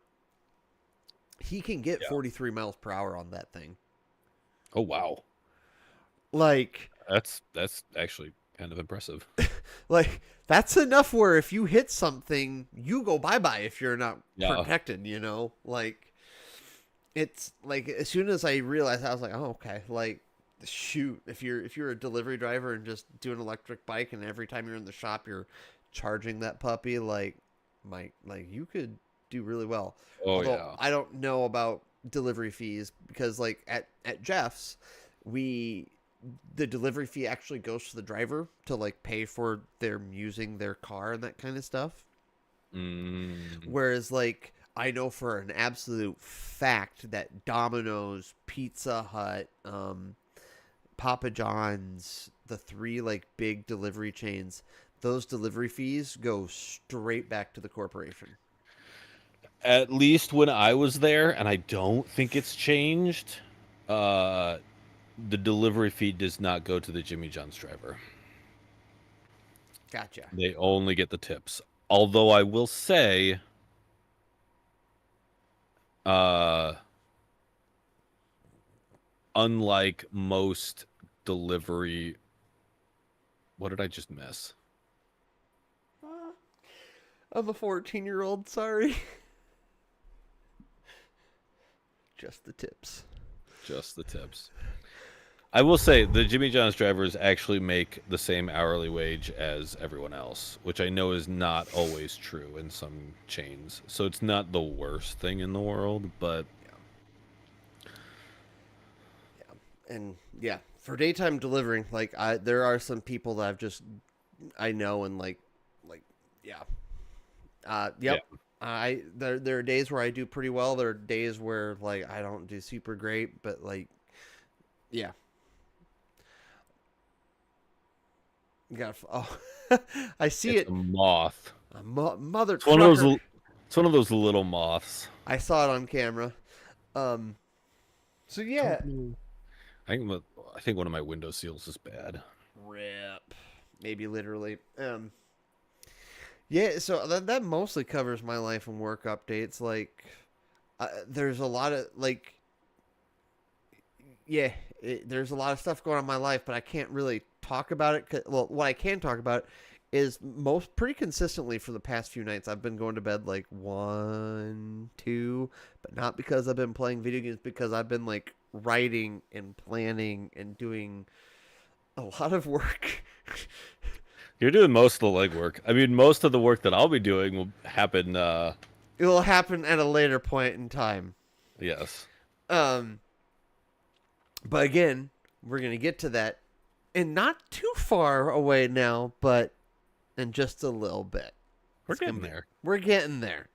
He can get Yeah. 43 miles per hour on that thing. Oh wow. Like, That's actually kind of impressive. like that's enough where if you hit something, you go bye bye if you're not Yeah. protected. You know, like it's like as soon as I realized, I was like, oh okay, like shoot, if you're a delivery driver and just do an electric bike, and every time you're in the shop you're charging that puppy, like you could do really well. Oh Although yeah. I don't know about delivery fees because like at Jeff's, we the delivery fee actually goes to the driver to like pay for them using their car and that kind of stuff. Mm, Whereas like I know for an absolute fact that Domino's, Pizza Hut, Papa John's, the three like big delivery chains, those delivery fees go straight back to the corporation. at least when I was there, and I don't think it's changed. Uh, the delivery fee does not go to the Jimmy John's driver. Gotcha. They only get the tips. Although I will say, uh, unlike most delivery, what did I just miss? I'm a 14-year-old, sorry. Just the tips. Just the tips. I will say the Jimmy John's drivers actually make the same hourly wage as everyone else, which I know is not always true in some chains. So it's not the worst thing in the world, but And yeah, for daytime delivering, like there are some people that I know and yeah. Yep. yeah. There are days where I do pretty well. There are days where like I don't do super great, but like yeah. You got oh, I see It's it. a moth. Mother It's one of those. trucker. It's one of those little moths. I saw it on camera. So yeah. I think one of my window seals is bad. Rip. Maybe literally. Yeah, so that mostly covers my life and work updates. Like, there's a lot of like, yeah, there's a lot of stuff going on in my life, but I can't really talk about it. Well, what I can talk about is pretty consistently for the past few nights I've been going to bed like 1, 2, but not because I've been playing video games, because I've been like writing and planning and doing a lot of work. You're doing most of the legwork. I mean, most of the work that I'll be doing will happen. It will happen at a later point in time. Yes. But again, we're gonna get to that, and not too far away now, but in just a little bit. We're getting there. We're getting there.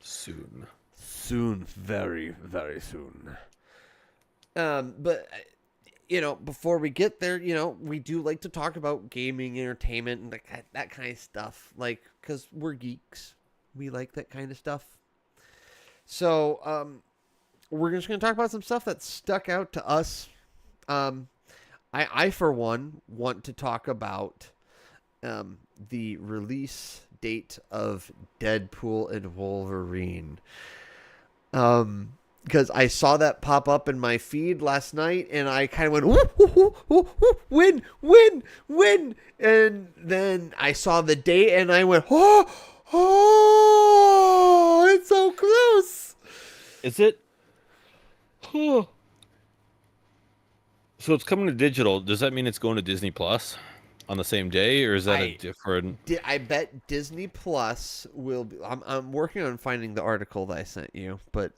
Soon. Soon, very, very soon. But before we get there, we do like to talk about gaming, entertainment, and that kind of stuff. Like, because we're geeks, we like that kind of stuff. So, we're just gonna talk about some stuff that stuck out to us. I for one want to talk about the release date of Deadpool and Wolverine. Because I saw that pop up in my feed last night, and I kind of went, ooh, ooh, ooh, ooh, ooh, win, win, win. And then I saw the date, and I went, oh, it's so close. Is it? So it's coming to digital. Does that mean it's going to Disney Plus on the same day, or is that a different? I bet Disney Plus will be. I'm working on finding the article that I sent you, but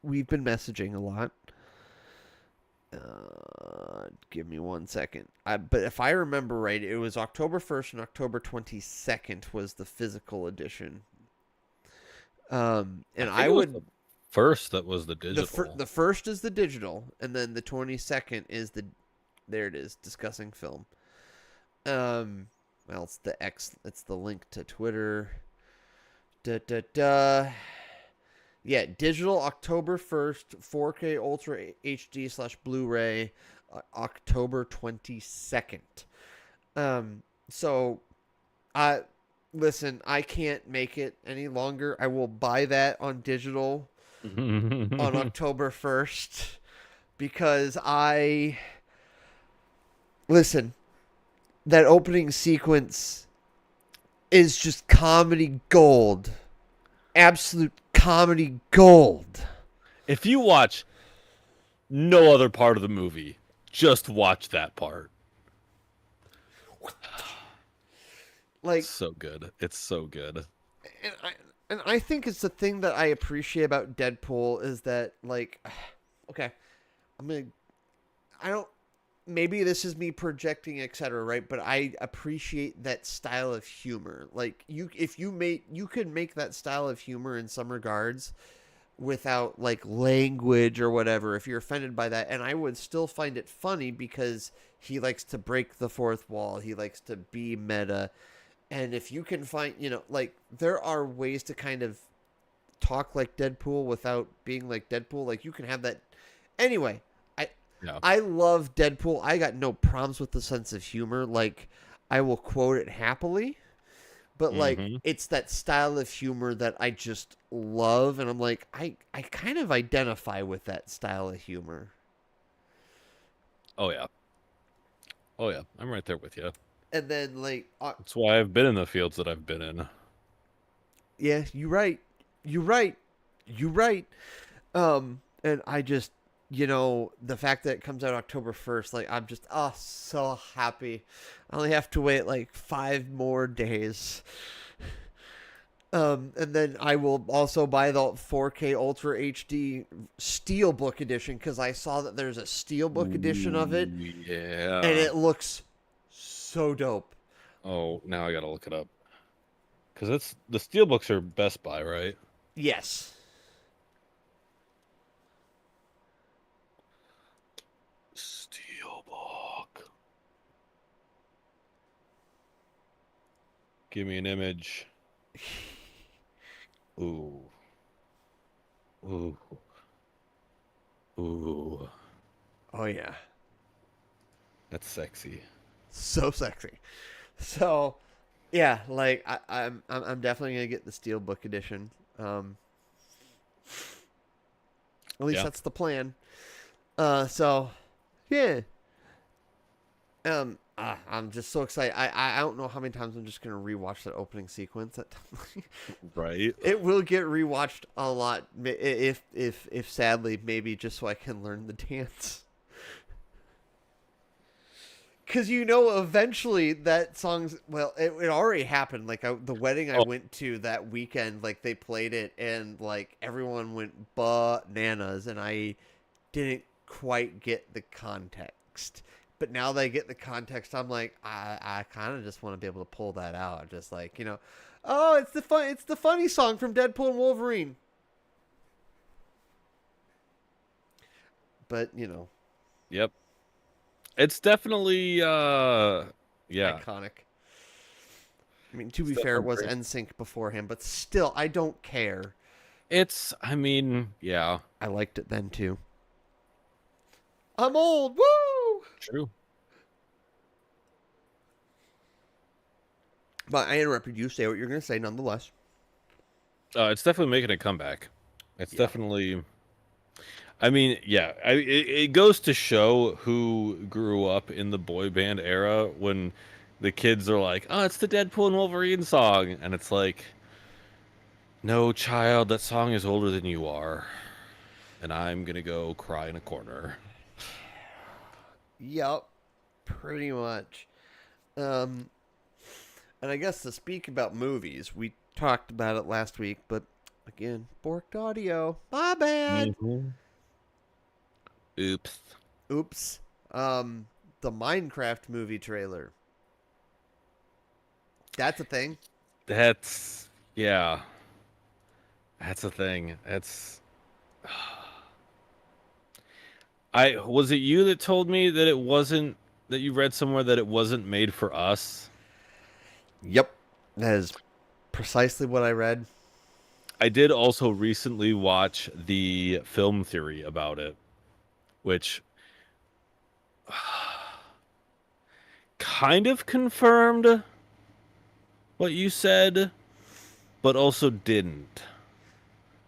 we've been messaging a lot. Give me 1 second. But if I remember right, it was October 1st and October 22nd was the physical edition. And I think I it was would the first that was the digital. the first is the digital, and then the 22nd is there it is, discussing film. Well, it's the link to Twitter. Da da da. Yeah, digital October 1st, 4K Ultra HD / Blu-ray, October 22nd. So, listen, I can't make it any longer. I will buy that on digital on October 1st because listen, that opening sequence is just comedy gold. Absolute comedy gold. If you watch no other part of the movie, just watch that part. Like, It's so good. It's so good. and I think it's the thing that I appreciate about Deadpool is that, like, okay, I don't, maybe this is me projecting, etc., right? But I appreciate that style of humor. Like, you could make that style of humor in some regards without, like, language or whatever, if you're offended by that, and I would still find it funny because he likes to break the fourth wall, he likes to be meta, and if you can find, like, there are ways to kind of talk like Deadpool without being like Deadpool. Like, you can have that anyway. Yeah. I love Deadpool. I got no problems with the sense of humor. Like, I will quote it happily. But, like, it's that style of humor that I just love. And I'm like, I kind of identify with that style of humor. Oh, yeah. Oh, yeah. I'm right there with you. And then, like... That's why I've been in the fields that I've been in. yeah, you're right. You're right. You're right. And I just... the fact that it comes out October 1st, like, I'm just, so happy. I only have to wait, like, 5 more days. And then I will also buy the 4K Ultra HD Steelbook edition, because I saw that there's a Steelbook edition of it. Yeah. And it looks so dope. Oh, now I gotta look it up. Because it's the Steelbooks are Best Buy, right? Yes. Steelbook. Give me an image. Ooh. Ooh. Ooh. Oh, yeah. That's sexy. So sexy. So, yeah, like, I'm definitely gonna get the Steelbook edition. At least that's the plan. So, yeah. I'm just so excited. I don't know how many times I'm just gonna rewatch that opening sequence. Right. It will get rewatched a lot. If sadly, maybe just so I can learn the dance. Because eventually that song's... well, it already happened. Like, the wedding I went to that weekend, like, they played it, and, like, everyone went bananas, and I didn't quite get the context. But now that I get the context, I'm like, I kind of just want to be able to pull that out. Just like, oh, it's the funny song from Deadpool and Wolverine. But, Yep. It's definitely yeah. iconic. I mean, to be fair, it was NSYNC before him, but still, I don't care. I mean, yeah. I liked it then, too. I'm old! Woo! True. But I interrupted you. Say what you're going to say, nonetheless. It's definitely making a comeback. It's definitely... I mean, yeah. It goes to show who grew up in the boy band era when the kids are like, oh, it's the Deadpool and Wolverine song. And it's like, no, child, that song is older than you are. And I'm going to go cry in a corner. Yup. Pretty much. And I guess to speak about movies, we talked about it last week, but again, borked audio. My bad. Mm-hmm. Oops. Oops. the Minecraft movie trailer. That's a thing. That's yeah. That's a thing. That's I was it you that told me that it wasn't that you read somewhere that it wasn't made for us? Yep. That is precisely what I read. I did also recently watch the film theory about it, which kind of confirmed what you said, but also didn't.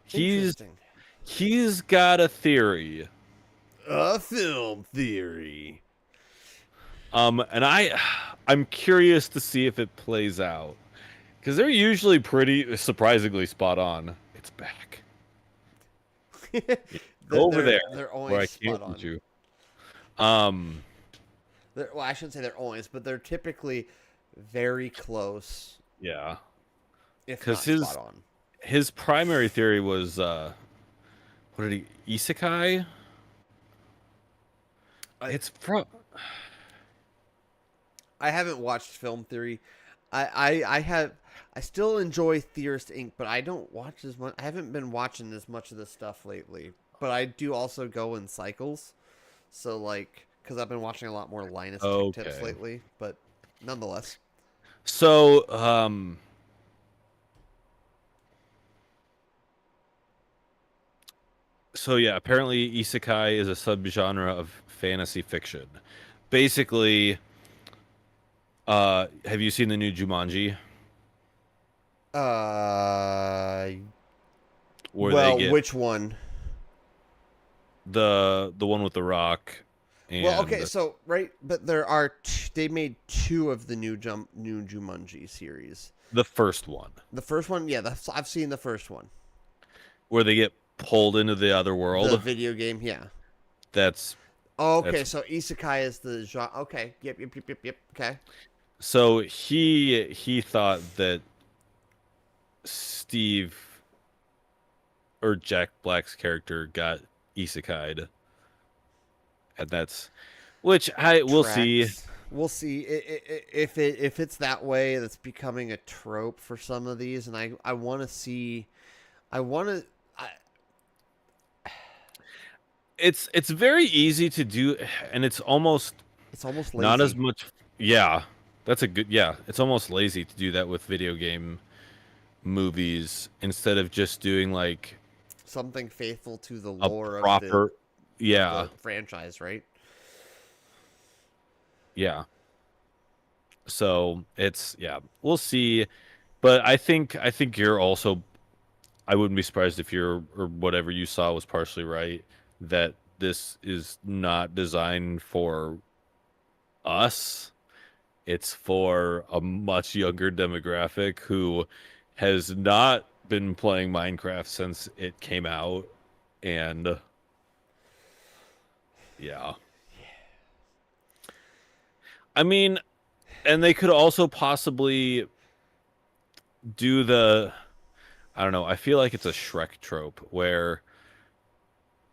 He's Interesting. he's got a theory. A film theory. And I'm curious to see if it plays out. Because they're usually pretty surprisingly spot on. It's back. Go over there They're where I always can't spot reach on. you. Um, Well, I shouldn't say they're always, but they're typically very close, yeah. if not Because his spot on. his primary theory was what did he isekai? It's from I haven't watched film theory. I still enjoy Theorist Inc., but I don't watch as much. I haven't been watching as much of this stuff lately. But I do also go in cycles. So like, because I've been watching a lot more Linus Tech Tips okay. lately. But nonetheless, So so yeah, apparently isekai is a subgenre of fantasy fiction. Basically, have you seen the new Jumanji uh, where they well, get which one? the one with the rock Well, okay, and so right, but there are they made two of the new Jumanji series. the first one The first one, yeah, I've seen the first one. where they get pulled into the other The world. video game, yeah. That's Oh, okay, that's so isekai is the genre. Okay, yep. Okay, so he thought that Steve or Jack Black's character got isekai'd, and that's which I will see. tracks. We'll see if it's that way. That's becoming a trope for some of these, and I want to see. I want to. It's very easy to do, and it's almost It's almost not as lazy. much. Yeah, that's a good. Yeah, it's almost lazy to do that with video game movies instead of just doing like Something faithful to the a lore proper. of Yeah, the franchise, right? yeah. So it's yeah, we'll see. But I think you're also. I wouldn't be surprised if you're or whatever you saw was partially right that this is not designed for us. It's for a much younger demographic who has not been playing Minecraft since it came out. And yeah. I mean, and they could also possibly do the I don't know, I feel like it's a Shrek trope where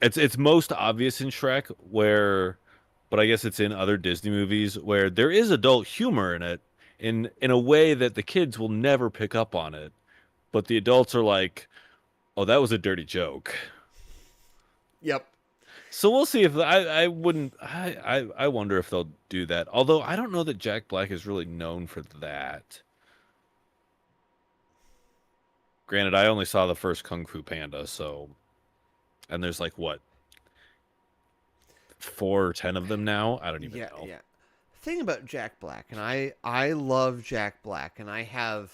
it's most obvious in Shrek where but I guess it's in other Disney movies where there is adult humor in it in a way that the kids will never pick up on it. But the adults are like, "Oh, that was a dirty joke." Yep. So we'll see if I wouldn't I wonder if they'll do that. Although I don't know that Jack Black is really known for that. Granted, I only saw the first Kung Fu Panda, so and there's like what 4 or 10 of them now. I don't even Yeah, know. yeah. Thing about Jack Black, and I love Jack Black, and I have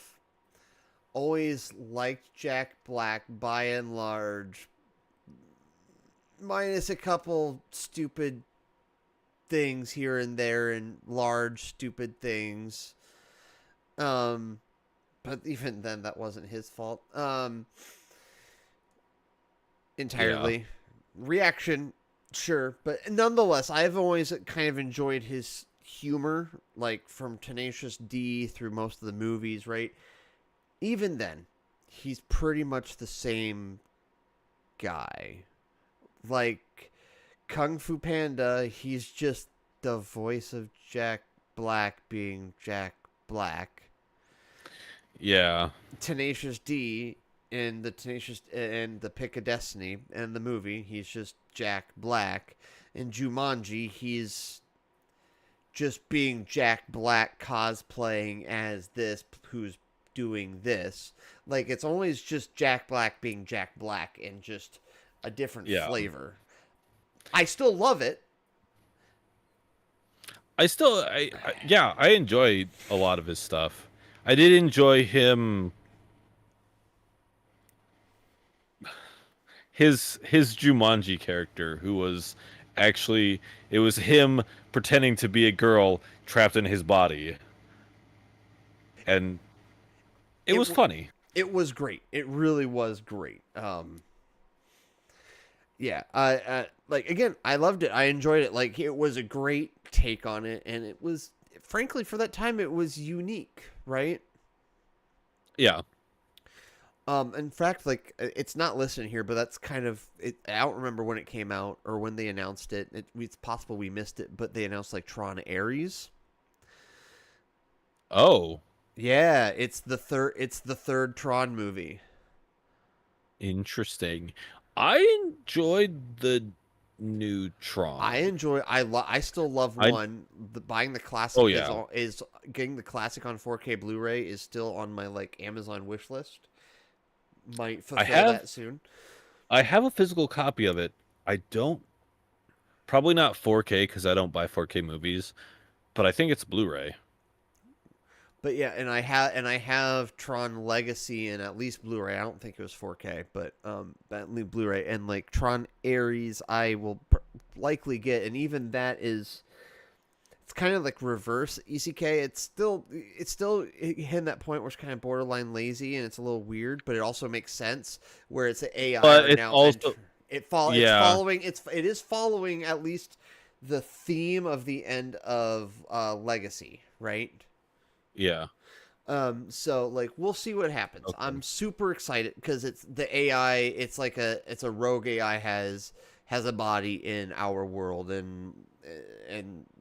always liked Jack Black by and large, minus a couple stupid things here and there, and large stupid things. But even then, that wasn't his fault. Yeah. Entirely. Reaction, sure, but nonetheless, I've always kind of enjoyed his humor, like from Tenacious D through most of the movies, right? Even then, he's pretty much the same guy. Like Kung Fu Panda, he's just the voice of Jack Black being Jack Black. Yeah. Tenacious D in the Tenacious and the Pick of Destiny and the movie, he's just Jack Black. In Jumanji, he's just being Jack Black cosplaying as this who's doing this. Like it's always just Jack Black being Jack Black and just a different flavor. I still love it. I enjoy a lot of his stuff. I did enjoy his Jumanji character, who was actually, it was him pretending to be a girl trapped in his body, and it was funny. It was great. It really was great. Yeah, I like again. I loved it. I enjoyed it. Like it was a great take on it, and it was frankly for that time it was unique, right? Yeah. In fact, like it's not listed here, but that's kind of it. I don't remember when it came out or when they announced it. It's possible we missed it, but they announced like Tron Ares. Oh, yeah, it's the third. It's the third Tron movie. interesting. I enjoyed the new Tron. I still love one. Buying the classic. Oh, yeah. Is getting the classic on 4K Blu-ray is still on my like Amazon wish list. Might fulfill that soon. I have a physical copy of it. I don't. Probably not 4K because I don't buy 4K movies, but I think it's Blu-ray. But yeah, and I have Tron Legacy and at least Blu-ray. I don't think it was 4K, but at least Blu-ray and like Tron Ares I will likely get, and even that is it's kind of like reverse ECK. It's still hitting that point where it's kind of borderline lazy and it's a little weird, but it also makes sense where it's an AI but it's now. Also it's following it is following at least the theme of the end of Legacy, right? Yeah. So like we'll see what happens. Okay. I'm super excited because it's the AI. It's like it's a rogue AI has a body in our world, and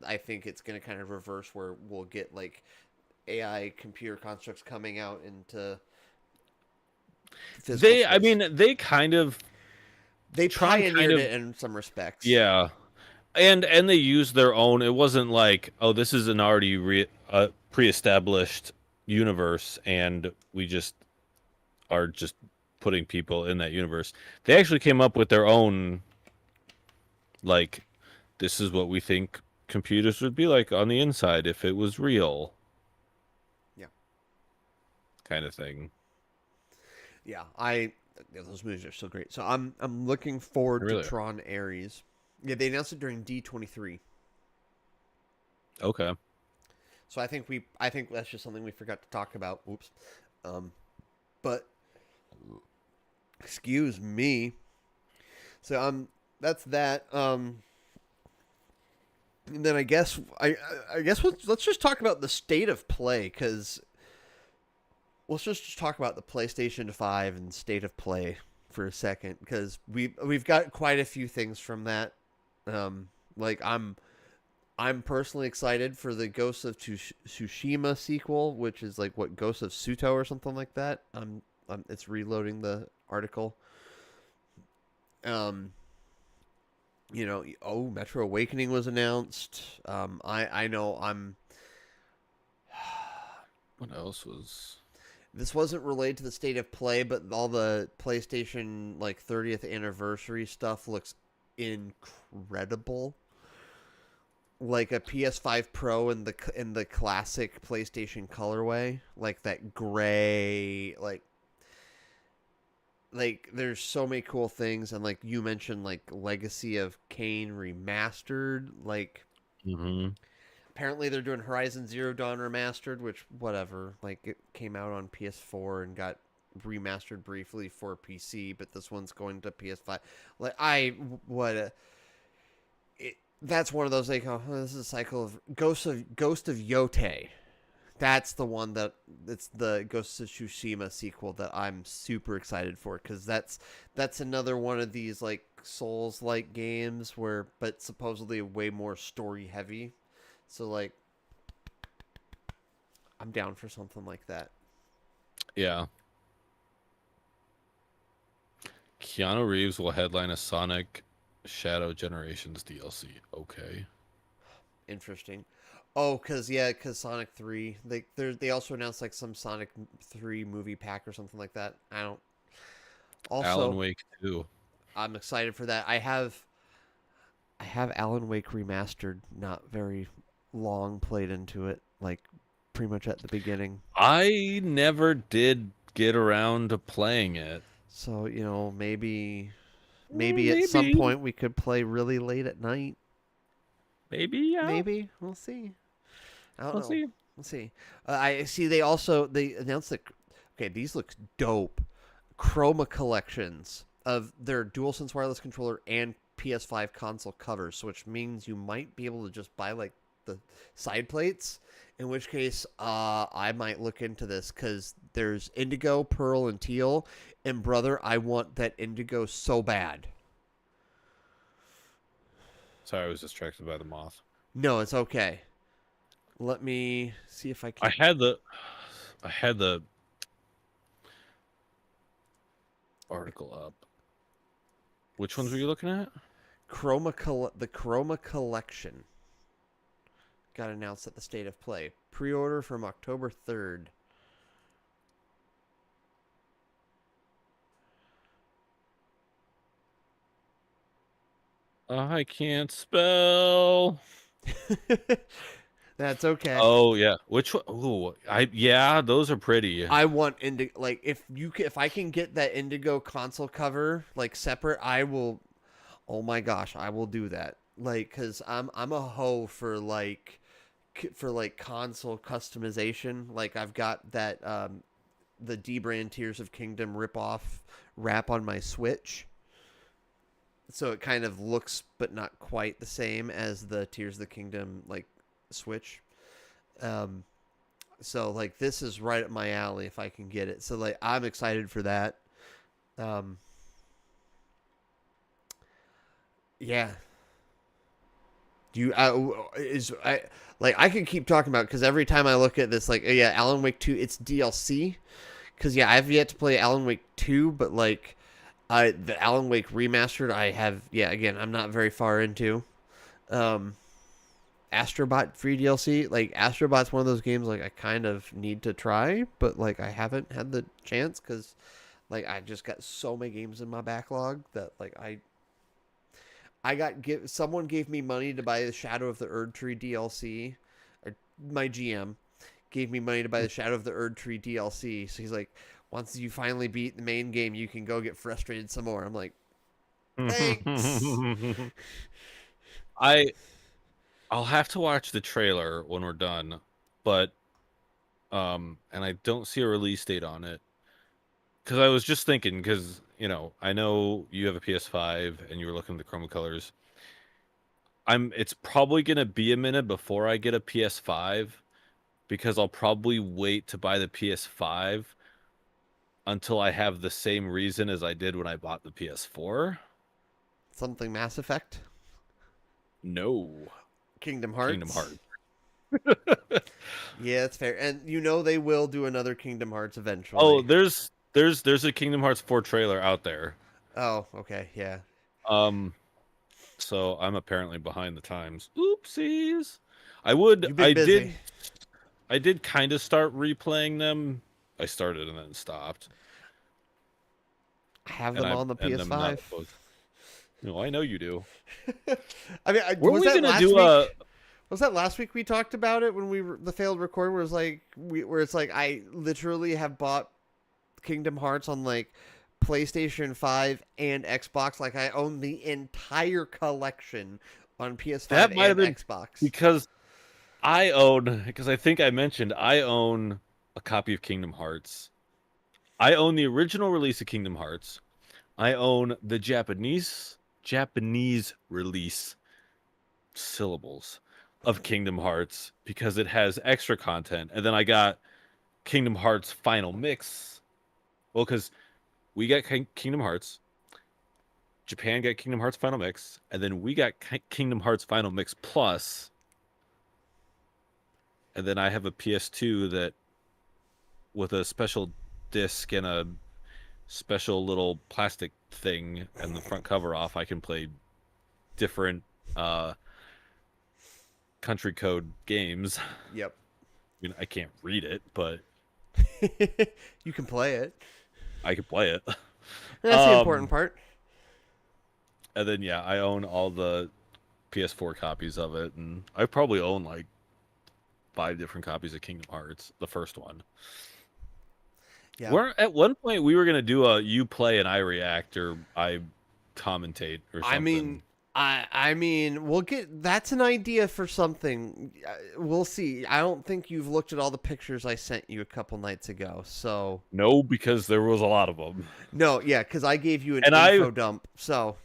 I think it's gonna kind of reverse where we'll get like AI computer constructs coming out into physical space. I mean, they pioneered it in some respects. Yeah. And they used their own. It wasn't like, oh, this is an already pre-established universe, and we just are just putting people in that universe. They actually came up with their own, like, this is what we think computers would be like on the inside if it was real. Yeah. Kind of thing. Yeah, those movies are so great. So I'm looking forward to Tron Ares. Yeah, they announced it during D23. Okay. So I think that's just something we forgot to talk about. Oops. But excuse me. So that's that. And then I guess let's just talk about the state of play, cuz let's just talk about the PlayStation 5 and state of play for a second, cuz we've got quite a few things from that. Like I'm personally excited for the Ghost of Tsushima sequel, which is like what, Ghost of Suto or something like that. It's reloading the article. Metro Awakening was announced. I know what else was? This wasn't related to the state of play, but all the PlayStation like 30th anniversary stuff looks incredible. Like a PS5 Pro in the classic PlayStation colorway, like that gray, like there's so many cool things, and like you mentioned, like Legacy of Kain remastered, like apparently they're doing Horizon Zero Dawn remastered, which whatever, like it came out on PS4 and got remastered briefly for PC, but this one's going to PS5. That's one of those, like, oh, this is a cycle of Ghost of Yotei. That's the one that it's the Ghost of Tsushima sequel that I'm super excited for because that's another one of these like Souls-like games where, but supposedly way more story heavy. So like, I'm down for something like that. Yeah. Keanu Reeves will headline a Sonic Shadow Generations DLC. Okay. Interesting. Cause Sonic 3. They also announced like some Sonic 3 movie pack or something like that. I don't. Alan Also, Wake 2. I'm excited for that. I have Alan Wake remastered, not very long played into it, like pretty much at the beginning. I never did get around to playing it. So, maybe at some Maybe. point we could play really late at night. Maybe, yeah. Maybe. We'll see. I don't We'll know. see. We'll see. I see they announced that okay, these look dope. Chroma collections of their DualSense wireless controller and PS5 console covers, which means you might be able to just buy like the side plates. In which case, I might look into this because there's indigo, pearl, and teal. And brother, I want that indigo so bad. Sorry, I was distracted by the moth. No, it's okay. Let me see if I I can. I had the article up. Which ones were you looking at? The Chroma collection got announced at the State of Play. Pre-order from October 3rd. I can't spell. That's okay. Oh yeah, which one? Ooh, yeah, those are pretty. I want indigo. Like if I can get that indigo console cover like separate, I will. Oh my gosh, I will do that. Like, cause I'm a hoe for like console customization. Like I've got that the D brand Tears of Kingdom ripoff wrap on my Switch. So it kind of looks but not quite the same as the Tears of the Kingdom like Switch. Um so like this is right up my alley if I can get it. So like I'm excited for that. Um yeah. Do you is I like I can keep talking about because every time I look at this like yeah, Alan Wake 2 it's DLC cuz yeah, I've yet to play Alan Wake 2 but like the Alan Wake remastered I have yeah, again, I'm not very far into. Astrobot free DLC, like Astrobot's one of those games like I kind of need to try, but like I haven't had the chance cuz like I just got so many games in my backlog that like someone gave me money to buy the Shadow of the Erd Tree DLC. Or my GM gave me money to buy the Shadow of the Erd Tree DLC. So he's like, once you finally beat the main game, you can go get frustrated some more. I'm like, thanks. I I'll have to watch the trailer when we're done, but and I don't see a release date on it because I was just thinking because I know you have a PS5 and you were looking at the chroma colors. It's probably gonna be a minute before I get a PS5 because I'll probably wait to buy the PS5 until I have the same reason as I did when I bought the PS4. Something Mass Effect, No, Kingdom Hearts. Kingdom Hearts. Yeah, that's fair. And they will do another Kingdom Hearts eventually. Oh, there's a Kingdom Hearts 4 trailer out there. Oh, okay, yeah. So I'm apparently behind the times. Oopsies. You've been busy. I did kind of start replaying them. I started and then stopped. I have And them on the and I'm not PS5. opposed. No, I know you do. I mean, Were was we that gonna last do week? a? Was that last week we talked about it when the failed record? Where it's like where it's like I literally have bought Kingdom Hearts on like PlayStation 5 and Xbox. Like I own the entire collection on PS5 That might have and been Xbox. because because I think I mentioned I own a copy of Kingdom Hearts. I own the original release of Kingdom Hearts. I own the Japanese release syllables of Kingdom Hearts because it has extra content. And then I got Kingdom Hearts Final Mix. Well, because we got Kingdom Hearts, Japan got Kingdom Hearts Final Mix, and then we got Kingdom Hearts Final Mix Plus. And then I have a PS2 that with a special disc and a special little plastic thing and the front cover off, I can play different country code games. Yep. I mean, I can't read it, but You can play it. I can play it. That's the important part. And then yeah, I own all the PS4 copies of it, and I probably own like 5 different copies of Kingdom Hearts, the first one. Yeah. Where at one point we were gonna do a you play and I react or I commentate or something. I mean, we'll get. That's an idea for something. We'll see. I don't think you've looked at all the pictures I sent you a couple nights ago. So No, because there was a lot of them. no, yeah, because I gave you an And info dump. So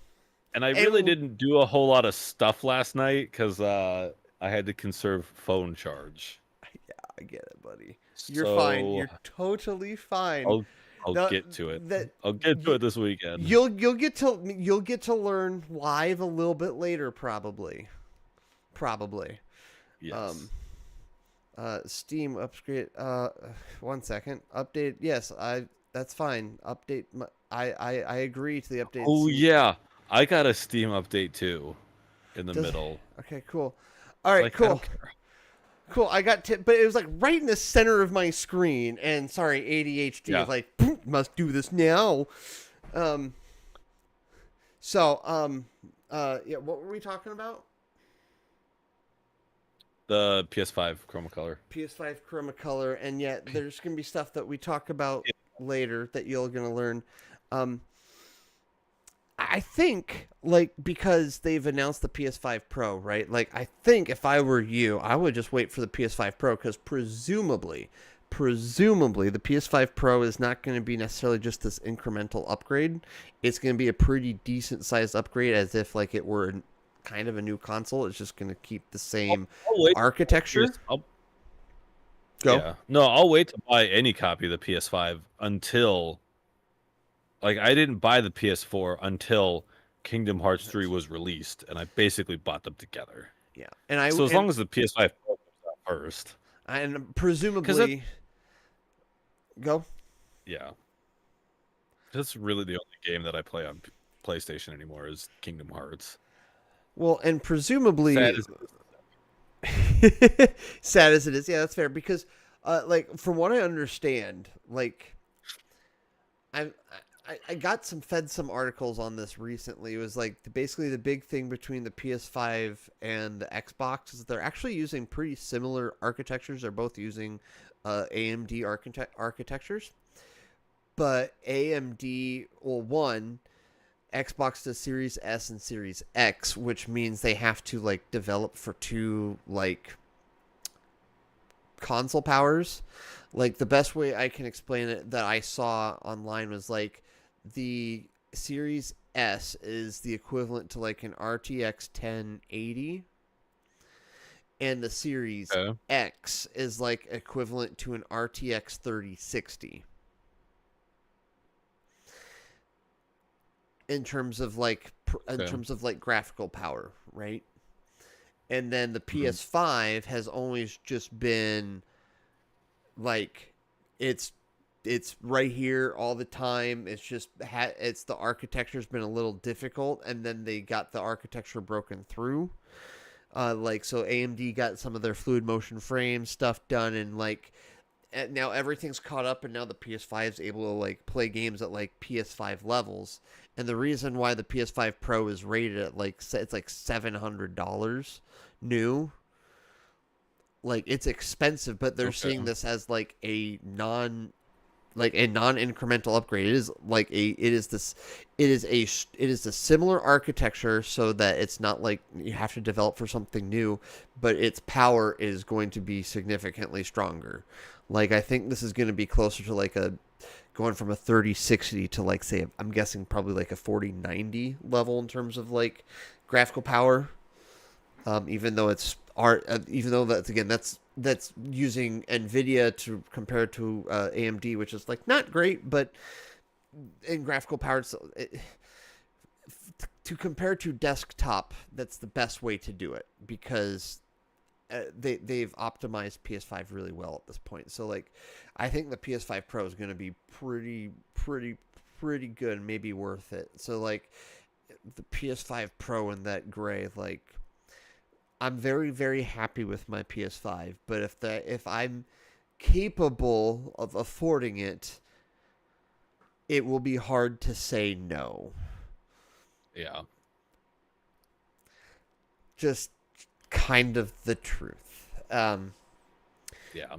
And I really didn't do a whole lot of stuff last night because I had to conserve phone charge. I get it, buddy. You're fine. So You're totally fine. I'll get to it. I'll get to it this weekend. You'll get to learn live a little bit later, probably. Yes. Steam upgrade. 1 second. Update. Yes, that's fine. Update. I agree to the update. Oh yeah, I got a Steam update too, in the Does- middle. Okay, cool. All right, Like, I cool. don't care. Cool. I got but it was like right in the center of my screen, and sorry, ADHD Yeah. is like must do this now. Yeah. What were we talking about? The PS5 Chroma Color. PS5 Chroma Color, and yet there's gonna be stuff that we talk about later that you're gonna learn. I think, like, because they've announced the PS5 Pro, right? Like, I think if I were you, I would just wait for the PS5 Pro, because presumably, the PS5 Pro is not going to be necessarily just this incremental upgrade. It's going to be a pretty decent sized upgrade, as if like it were kind of a new console. It's just going to keep the same I'll wait. architecture. I'll- Go. Yeah. No, I'll wait to buy any copy of the PS5 until, like, I didn't buy the PS4 until Kingdom Hearts 3 was released, and I basically bought them together. Yeah, So as long as the PS5 Pro comes out first, and presumably, go. yeah. That's really the only game that I play on PlayStation anymore is Kingdom Hearts. Well, and presumably, Sad as sad as it is, yeah, that's fair. Because, like, from what I understand, like, I got fed some articles on this recently. It was like basically the big thing between the PS5 and the Xbox is that they're actually using pretty similar architectures. They're both using AMD architectures, but AMD, well, one, Xbox does Series S and Series X, which means they have to like develop for two like console powers. Like, the best way I can explain it that I saw online was like the Series S is the equivalent to like an RTX 1080, and the Series X is like equivalent to an RTX 3060 in terms of like graphical power, right? And then the PS5 has always just been like it's right here all the time. It's just it's the architecture's been a little difficult, and then they got the architecture broken through. Like, so AMD got some of their fluid motion frame stuff done, and like now everything's caught up, and now the PS5 is able to like play games at like PS5 levels. And the reason why the PS5 Pro is rated at like it's like $700 new. Like, it's expensive, but they're seeing this as like a non-incremental upgrade. It is the similar architecture, so that it's not like you have to develop for something new, but its power is going to be significantly stronger. Like, I think this is going to be closer to like going from a 3060 to like, say, I'm guessing probably like a 4090 level in terms of like graphical power. even though it's art. Even though that's using NVIDIA to compare to AMD, which is like not great, but in graphical power, to compare to desktop, that's the best way to do it because they've optimized PS5 really well at this point. So like, I think the PS5 Pro is going to be pretty good, maybe worth it. So like, the PS5 Pro in that gray, like, I'm very happy with my PS5. But if I'm capable of affording it, it will be hard to say no. Yeah. Just kind of the truth. Yeah. Yeah.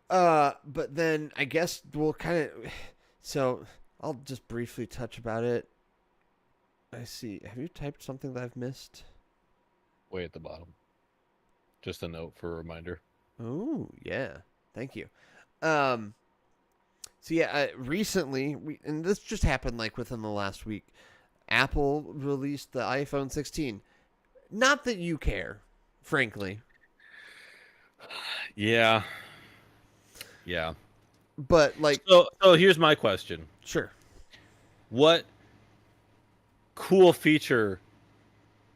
But then I guess we'll kind of. So I'll just briefly touch about it. I see. Have you typed something that I've missed? Way at the bottom. Just a note for a reminder. Oh yeah, thank you. So yeah, recently and this just happened like within the last week. Apple released the iPhone 16. Not that you care, frankly. Yeah. Yeah. But like, so here's my question. sure. What cool feature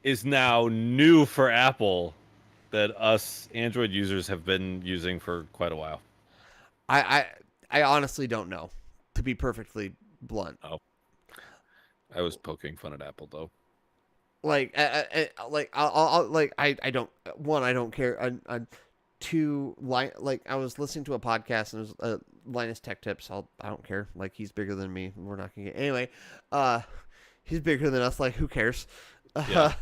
is now new for Apple that us Android users have been using for quite a while? I honestly don't know, to be perfectly blunt. Oh, I was poking fun at Apple though. Like, I don't. One, I don't care. Two, like I was listening to a podcast and it was Linus Tech Tips. I don't care. Like, he's bigger than me. We're not gonna get anyway. He's bigger than us. Like, who cares? Yeah.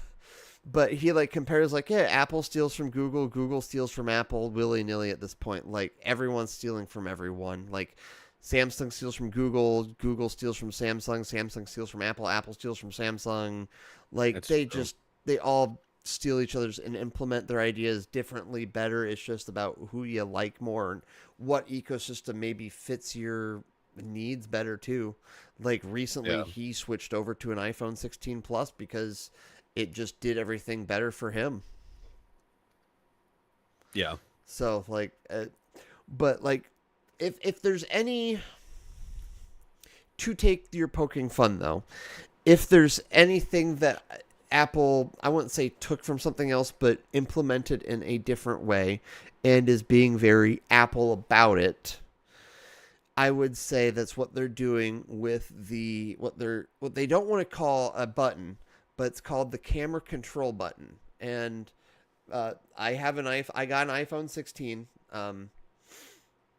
But he like compares like, yeah, Apple steals from Google, Google steals from Apple willy nilly at this point. Like, everyone's stealing from everyone. Like, Samsung steals from Google, Google steals from Samsung, Samsung steals from Apple, Apple steals from Samsung. Like, That's they true. they all steal each other's and implement their ideas differently, better. It's just about who you like more and what ecosystem maybe fits your needs better too. Like, recently Yeah. he switched over to an iPhone 16 Plus because it just did everything better for him. Yeah. So like, but like, if there's any, to take your poking fun though, if there's anything that Apple, I wouldn't say took from something else, but implemented in a different way and is being very Apple about it, I would say that's what they're doing with what they don't want to call a button, but it's called the camera control button. And I got an iPhone 16.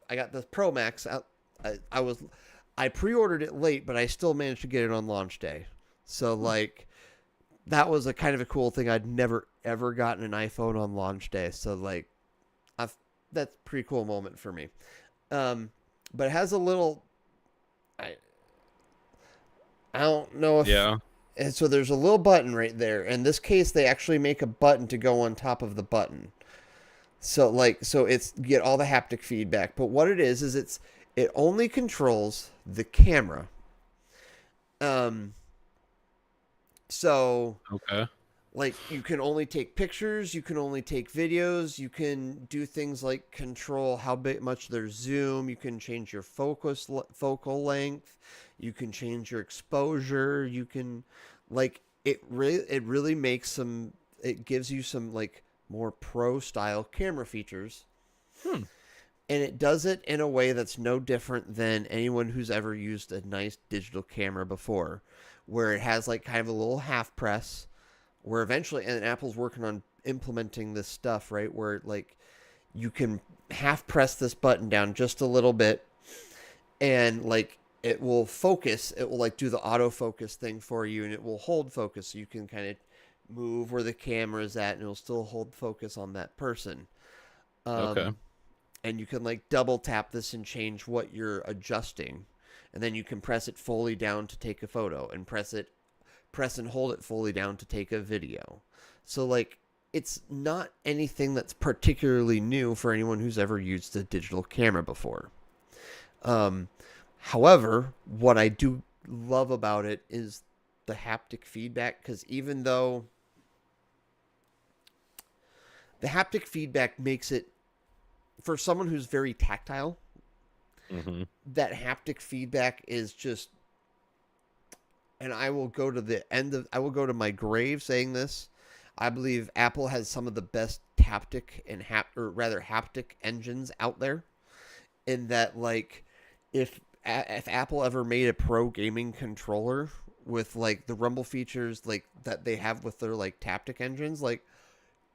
I got the Pro Max out. I pre-ordered it late, but I still managed to get it on launch day. So like, that was a kind of a cool thing. I'd never ever gotten an iPhone on launch day. So like, that's a pretty cool moment for me. But it has a little, I don't know if, Yeah. and so there's a little button right there. In this case, they actually make a button to go on top of the button. So like, so it's get all the haptic feedback. But what it is it only controls the camera. So Okay. like, you can only take pictures, you can only take videos, you can do things like control how much there's zoom, you can change your focal length, you can change your exposure, you can like, it really makes it gives you some like more pro style camera features. And it does it in a way that's no different than anyone who's ever used a nice digital camera before, where it has like kind of a little half press, where eventually, and Apple's working on implementing this stuff, right? Where like, you can half press this button down just a little bit and like, it will focus, it will like do the autofocus thing for you, and it will hold focus. So you can kind of move where the camera is at and it'll still hold focus on that person. Okay. And you can like double tap this and change what you're adjusting. And then you can press it fully down to take a photo, and press and hold it fully down to take a video. So like, it's not anything that's particularly new for anyone who's ever used a digital camera before. However, what I do love about it is the haptic feedback, because even though the haptic feedback makes it, for someone who's very tactile, that haptic feedback is just, and I will go to my grave saying this, I believe Apple has some of the best haptic engines out there. In that, like, if Apple ever made a pro gaming controller with like the rumble features like that they have with their like taptic engines, like,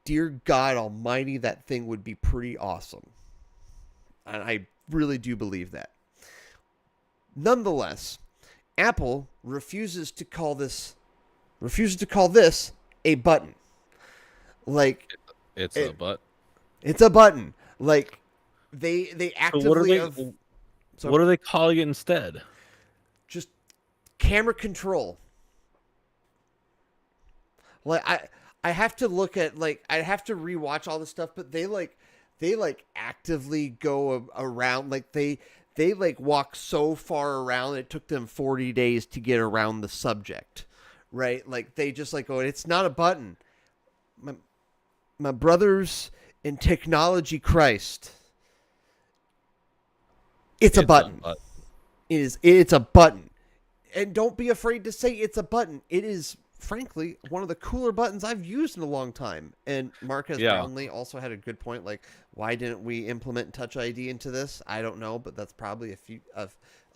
dear God Almighty, that thing would be pretty awesome. And I really do believe that. Nonetheless, Apple refuses to call this a button. Like, It's a butt. it's a button. Like, they actively So what are they calling it instead? just camera control. Like, I have to look at, like, I have to rewatch all this stuff, but they actively go around, like they like walk so far around it took them 40 days to get around the subject, right? Like, they just like, oh, it's not a button. My brothers in technology Christ. It's a button. It's a button. And don't be afraid to say it's a button. It is, frankly, one of the cooler buttons I've used in a long time. And Marquez Brownlee also had a good point. Like, why didn't we implement Touch ID into this? I don't know, but that's probably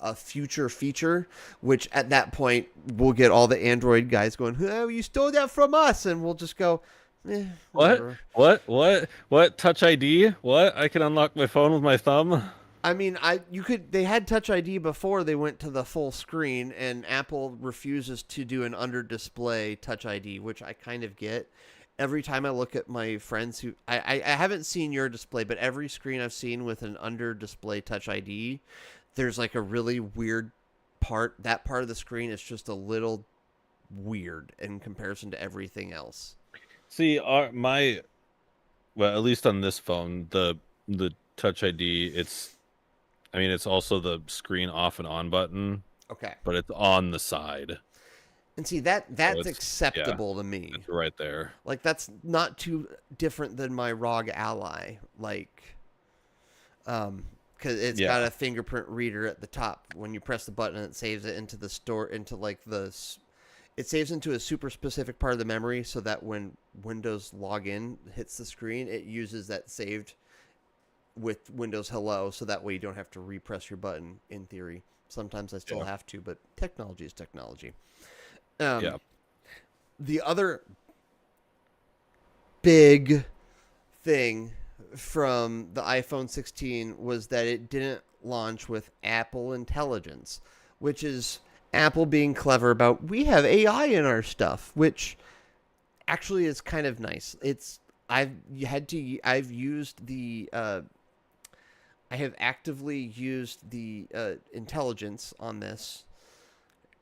a future feature, which at that point we'll get all the Android guys going, oh, you stole that from us. And we'll just go, whatever. What? Touch ID? What? I can unlock my phone with my thumb? I mean, they had Touch ID before they went to the full screen, and Apple refuses to do an under display Touch ID, which I kind of get. Every time I look at my friends who, I haven't seen your display, but every screen I've seen with an under display Touch ID, there's like a really weird part. That part of the screen is just a little weird in comparison to everything else. See, well, at least on this phone, the Touch ID, it's also the screen off and on button. Okay. But it's on the side. And see, that's acceptable to me. It's right there. Like, that's not too different than my ROG Ally. Like, because it's got a fingerprint reader at the top. When you press the button, it saves it into it saves into a super specific part of the memory, so that when Windows login hits the screen, it uses that saved with Windows Hello, so that way you don't have to repress your button, in theory. Sometimes I still have to, but technology is technology. The other big thing from the iPhone 16 was that it didn't launch with Apple Intelligence, which is Apple being clever about, we have AI in our stuff, which actually is kind of nice. I have actively used the intelligence on this,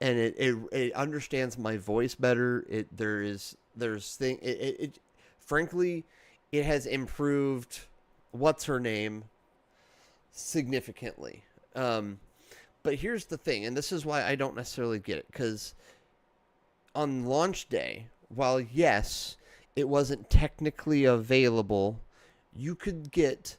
and it understands my voice better. Frankly, it has improved what's her name significantly. But here's the thing, and this is why I don't necessarily get it, because on launch day, while yes, it wasn't technically available, you could get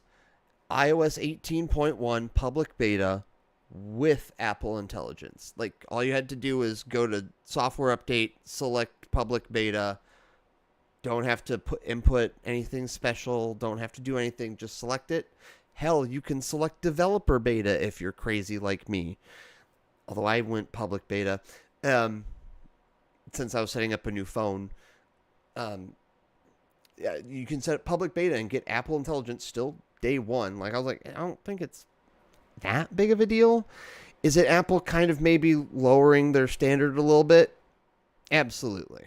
iOS 18.1 public beta with Apple Intelligence. Like, all you had to do is go to software update, select public beta. Don't have to input anything special. Don't have to do anything. Just select it. Hell, you can select developer beta if you're crazy like me. Although I went public beta since I was setting up a new phone. You can set up public beta and get Apple Intelligence still day one. Like, I was like, I don't think it's that big of a deal. Is it Apple kind of maybe lowering their standard a little bit? Absolutely.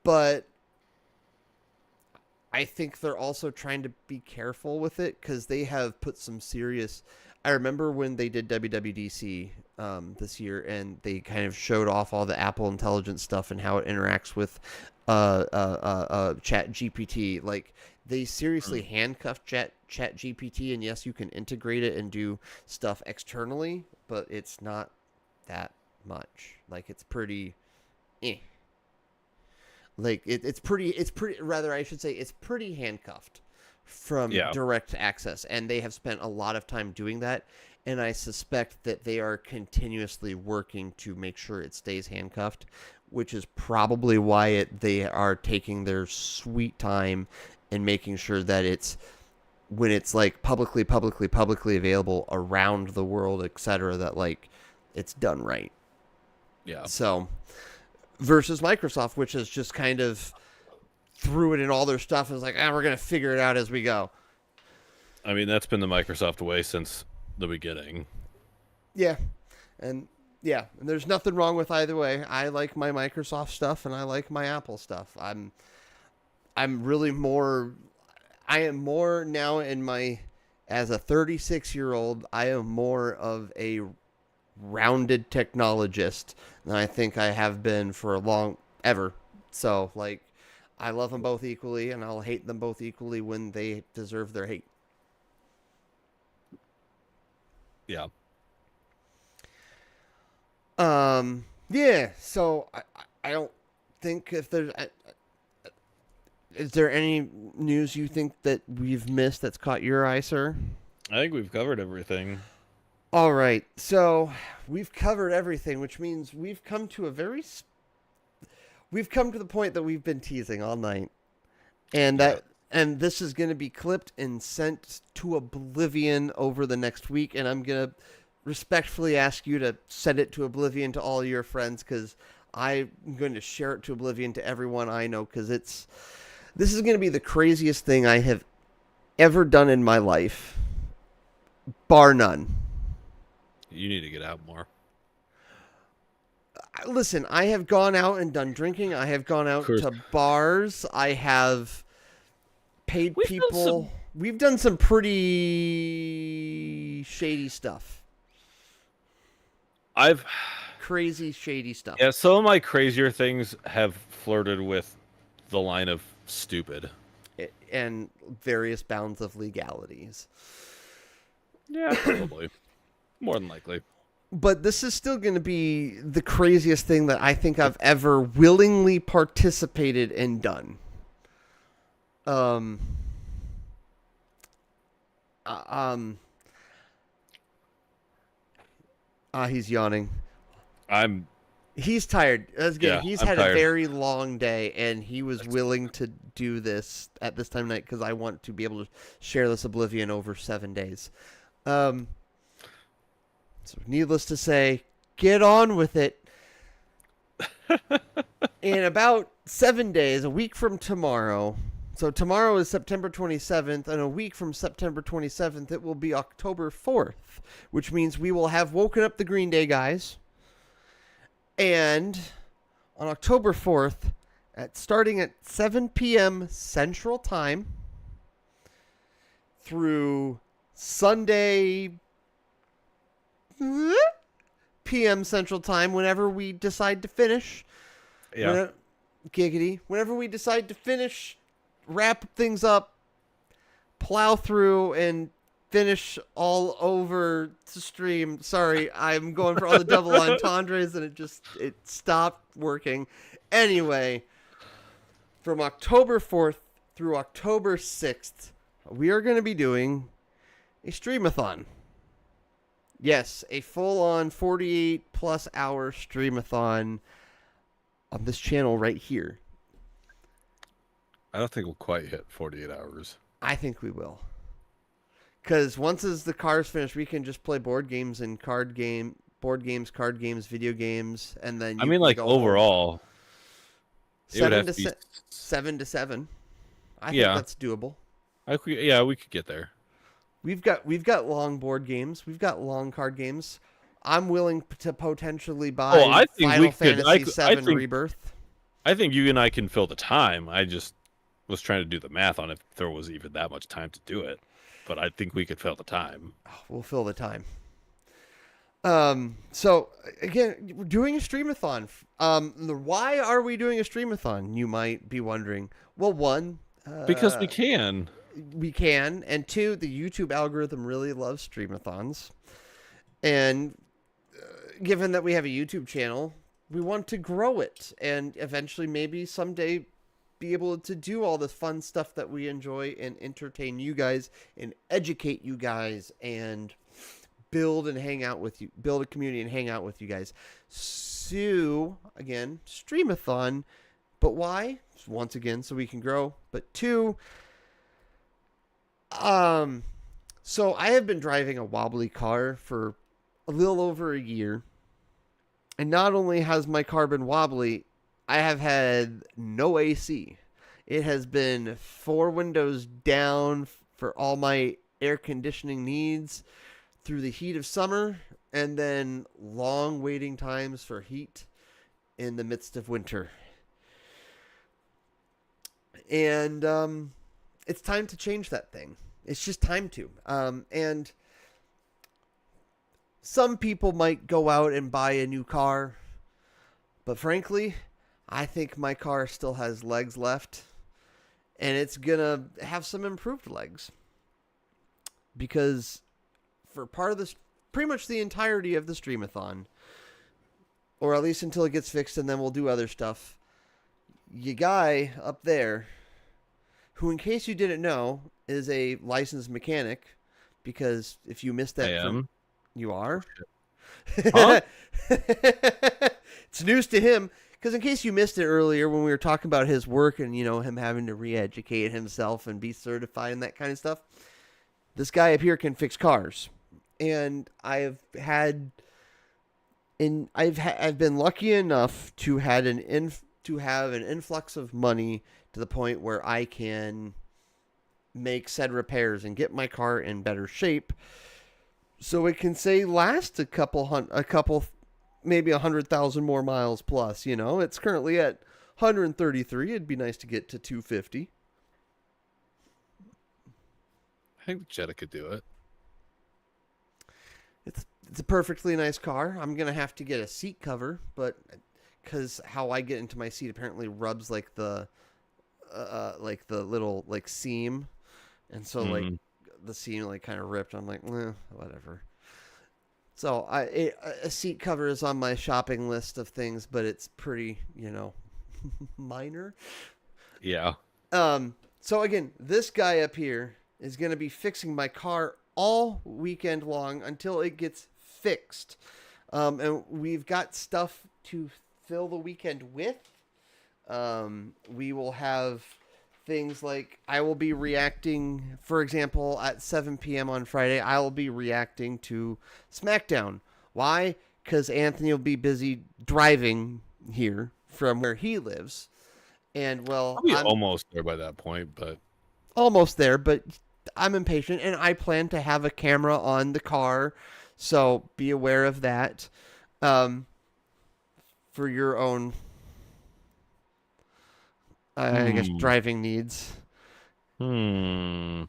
But I think they're also trying to be careful with it, because they have put some serious... I remember when they did WWDC this year, and they kind of showed off all the Apple Intelligence stuff and how it interacts with Chat GPT. Like, They seriously handcuffed Chat GPT, and yes, you can integrate it and do stuff externally, but it's not that much. Like, it's pretty, eh. Like it's pretty. Rather, I should say, it's pretty handcuffed from Yeah. direct access, and they have spent a lot of time doing that. And I suspect that they are continuously working to make sure it stays handcuffed, which is probably why they are taking their sweet time and making sure that it's when it's like publicly available around the world, etc. That like it's done right. Yeah. So versus Microsoft, which is just kind of threw it in all their stuff and was like, we're going to figure it out as we go. I mean, that's been the Microsoft way since the beginning. Yeah. And there's nothing wrong with either way. I like my Microsoft stuff and I like my Apple stuff. I am more now as a 36-year-old, I am more of a rounded technologist than I think I have been for ever. So, like, I love them both equally, and I'll hate them both equally when they deserve their hate. Yeah. Yeah. So I don't think if there's. Is there any news you think that we've missed that's caught your eye, sir? I think we've covered everything. All right, so we've covered everything, which means we've come to the point that we've been teasing all night, and this is going to be clipped and sent to oblivion over the next week, and I'm going to respectfully ask you to send it to oblivion to all your friends, because I'm going to share it to oblivion to everyone I know, because this is going to be the craziest thing I have ever done in my life, bar none. You need to get out more. Listen, I have gone out and done drinking. I have gone out to bars. I have paid people. We've done some pretty shady stuff. Crazy shady stuff. Yeah, some of my crazier things have flirted with the line of stupid. And various bounds of legalities. Yeah, probably. More than likely. But this is still going to be the craziest thing that I think I've ever willingly participated and done. He's yawning. He's tired. That's good. Yeah, He's I'm had tired. a very long day, and he was willing to do this at this time of night because I want to be able to share this oblivion over 7 days. So needless to say, get on with it. In about 7 days, a week from tomorrow. So tomorrow is September 27th, and a week from September 27th, it will be October 4th, which means we will have woken up the Green Day guys. And on October 4th, starting at 7 p.m. Central Time through Sunday p.m. Central Time, whenever we decide to finish. Yeah. Whenever we decide to finish, wrap things up, plow through, and finish all over the stream. Sorry, I'm going for all the double entendres, and it stopped working. Anyway, from October 4th through October 6th, we are going to be doing a streamathon. Yes, a full-on 48-plus hour streamathon on this channel right here. I don't think we'll quite hit 48 hours. I think we will. Because once the car's finished, we can just play board games, card games, video games, and then I mean, like, overall, it would have to be 7 to 7. I think Yeah. that's doable. we could get there. We've got long board games. We've got long card games. I'm willing to potentially buy I think Final we could. Fantasy VII Rebirth. I think you and I can fill the time. I just was trying to do the math on if there was even that much time to do it. But I think we could fill the time. We'll fill the time. So again, we're doing a streamathon. Why are we doing a streamathon? You might be wondering. Well, one, Because we can. We can, and two, the YouTube algorithm really loves streamathons, and given that we have a YouTube channel, we want to grow it and eventually maybe someday be able to do all this fun stuff that we enjoy and entertain you guys and educate you guys and build and hang out with you, build a community and hang out with you guys. So again, streamathon, but why? Once again, so we can grow, but two, so I have been driving a wobbly car for a little over a year. And not only has my car been wobbly, I have had no AC. It has been 4 windows down for all my air conditioning needs through the heat of summer, and then long waiting times for heat in the midst of winter. And it's time to change that thing. It's just time to. And some people might go out and buy a new car, but frankly, I think my car still has legs left, and it's gonna have some improved legs. Because for part of this, pretty much the entirety of the streamathon, or at least until it gets fixed, and then we'll do other stuff, your guy up there, who, in case you didn't know, is a licensed mechanic, because if you missed that... I am. You are? Huh? It's news to him, because in case you missed it earlier when we were talking about his work and, you know, him having to re-educate himself and be certified and that kind of stuff, this guy up here can fix cars. And I've been lucky enough to have an influx of money to the point where I can make said repairs and get my car in better shape, so it can say last a couple, maybe 100,000 more miles plus. You know, it's currently at 133. It'd be nice to get to 250. I think Jetta could do it. It's a perfectly nice car. I'm gonna have to get a seat cover, but because how I get into my seat apparently rubs like the little like seam, and so like the seam like kind of ripped. I'm like, whatever. So a seat cover is on my shopping list of things, but it's pretty, you know, minor. Yeah. So again, this guy up here is going to be fixing my car all weekend long until it gets fixed. And we've got stuff to fill the weekend with. We will have things like I will be reacting, for example, at 7 p.m. on Friday, I will be reacting to SmackDown. Why? Because Anthony will be busy driving here from where he lives. And, well, I'm almost there by that point, but... Almost there, but I'm impatient, and I plan to have a camera on the car, so be aware of that. For your own... I guess driving needs. Okay.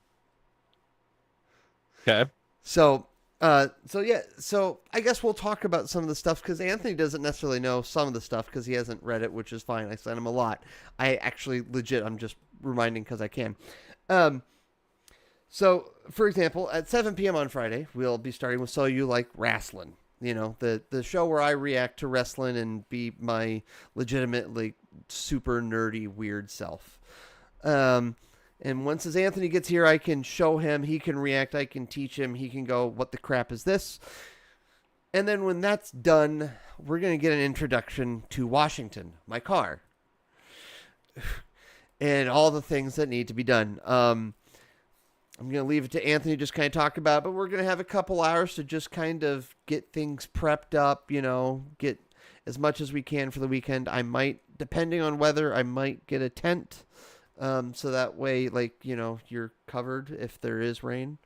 So yeah. So I guess we'll talk about some of the stuff because Anthony doesn't necessarily know some of the stuff because he hasn't read it, which is fine. I sent him a lot. I actually legit. I'm just reminding because I can. So for example, at 7 p.m. on Friday, we'll be starting with So You Like Wrestling. You know, the show where I react to wrestling and be my legitimately super nerdy weird self. And once as Anthony gets here, I can show him, he can react, I can teach him, he can go, what the crap is this? And then when that's done, we're going to get an introduction to Washington, my car. And all the things that need to be done. I'm going to leave it to Anthony to just kind of talk about it, but we're going to have a couple hours to just kind of get things prepped up, you know, get as much as we can for the weekend. I might, depending on weather, I might get a tent, so that way, like, you know, you're covered if there is rain.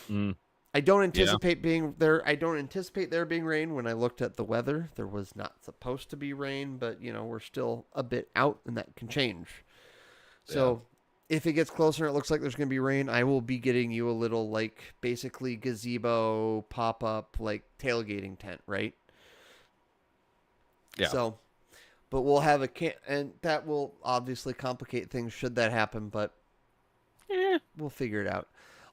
I don't anticipate being there. I don't anticipate there being rain. When I looked at the weather, there was not supposed to be rain, but, you know, we're still a bit out and that can change. So if it gets closer and it looks like there's going to be rain, I will be getting you a little, like, basically gazebo pop-up, like, tailgating tent, right? Yeah. So but we'll have and that will obviously complicate things should that happen, but we'll figure it out.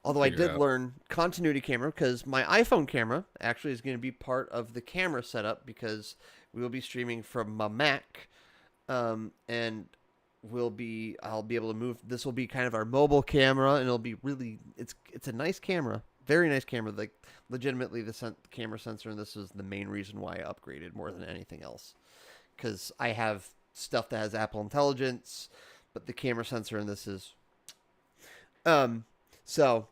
Although I Figure did out. learn continuity camera because my iPhone camera actually is going to be part of the camera setup because we will be streaming from my Mac, and I'll be able to move. This will be kind of our mobile camera, and it'll be really it's a nice camera, very nice camera. Like legitimately, the camera sensor, and this is the main reason why I upgraded more than anything else because I have stuff that has Apple Intelligence, but the camera sensor in this is so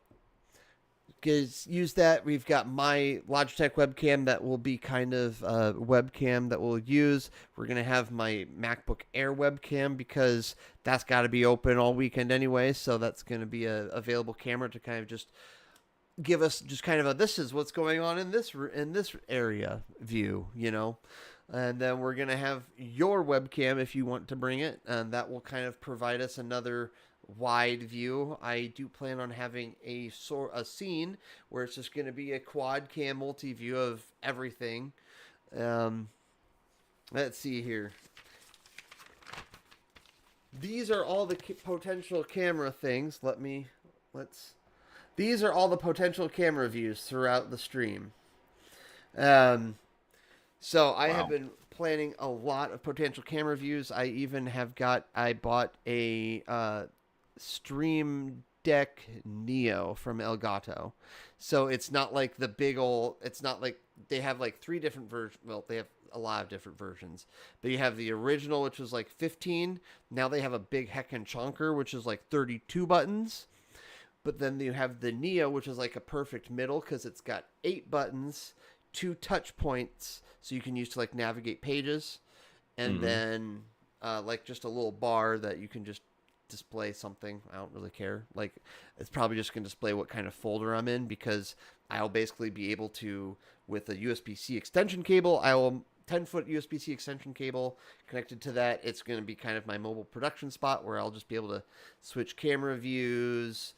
use that. We've got my Logitech webcam that will be kind of a webcam that we'll use. We're going to have my MacBook Air webcam because that's got to be open all weekend anyway. So that's going to be a available camera to kind of just give us just kind of a this is what's going on in this area view, you know. And then we're going to have your webcam if you want to bring it, and that will kind of provide us another wide view. I do plan on having a scene where it's just going to be a quad cam multi view of everything. Let's see here. These are all the potential camera things. These are all the potential camera views throughout the stream. So I have been planning a lot of potential camera views. I bought a Stream Deck Neo from Elgato. So it's not like it's not like they have like 3 different versions. Well, they have a lot of different versions. But you have the original, which was like 15. Now they have a big heckin' chonker, which is like 32 buttons. But then you have the Neo, which is like a perfect middle because it's got 8 buttons, 2 touch points, so you can use to like navigate pages, and then like just a little bar that you can just display something. I don't really care. Like it's probably just going to display what kind of folder I'm in because I'll basically be able to, with a USB-C extension cable, 10-foot USB-C extension cable connected to that. It's going to be kind of my mobile production spot where I'll just be able to switch camera views,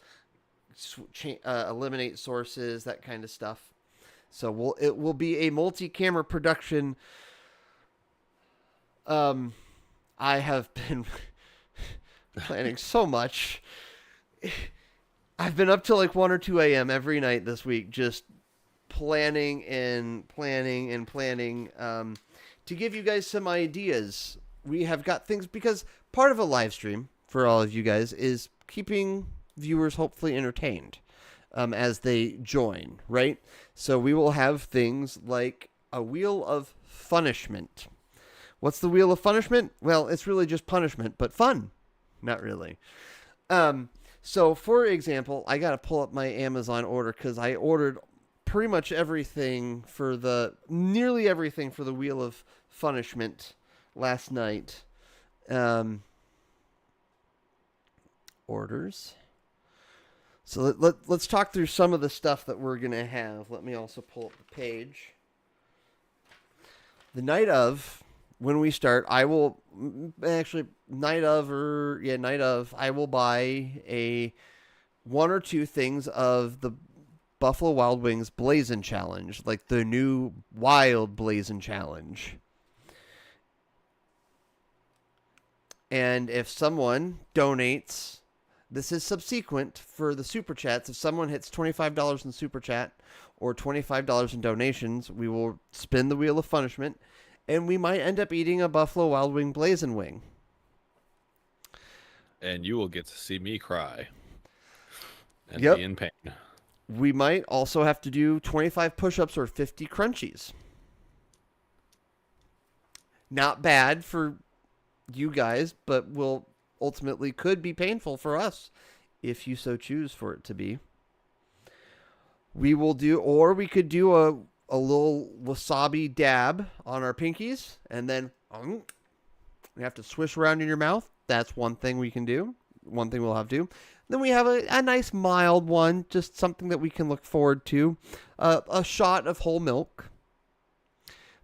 eliminate sources, that kind of stuff. So it will be a multi-camera production. I have been planning so much. I've been up till like 1 or 2 a.m. every night this week, just planning and planning and planning to give you guys some ideas. We have got things because part of a live stream for all of you guys is keeping viewers hopefully entertained as they join, right? So we will have things like a wheel of punishment. What's the wheel of punishment? Well, it's really just punishment, but fun. Not really. So for example, I got to pull up my Amazon order because I ordered pretty much nearly everything for the wheel of punishment last night. Orders. So let's talk through some of the stuff that we're going to have. Let me also pull up the page. The night of, when we start, I will actually, I will buy 1 or 2 things of the Buffalo Wild Wings Blazin' Challenge, like the new Wild Blazin' Challenge. And if someone donates, this is subsequent for the Super Chats. If someone hits $25 in Super Chat or $25 in donations, we will spin the wheel of punishment, and we might end up eating a Buffalo Wild Wing Blazin' Wing. And you will get to see me cry and Yep. be in pain. We might also have to do 25 push-ups or 50 crunchies. Not bad for you guys, but will ultimately could be painful for us if you so choose for it to be. We could do a little wasabi dab on our pinkies, and then we have to swish around in your mouth. That's one thing we can do. One thing we'll have to do. Then we have a nice mild one, just something that we can look forward to. A shot of whole milk.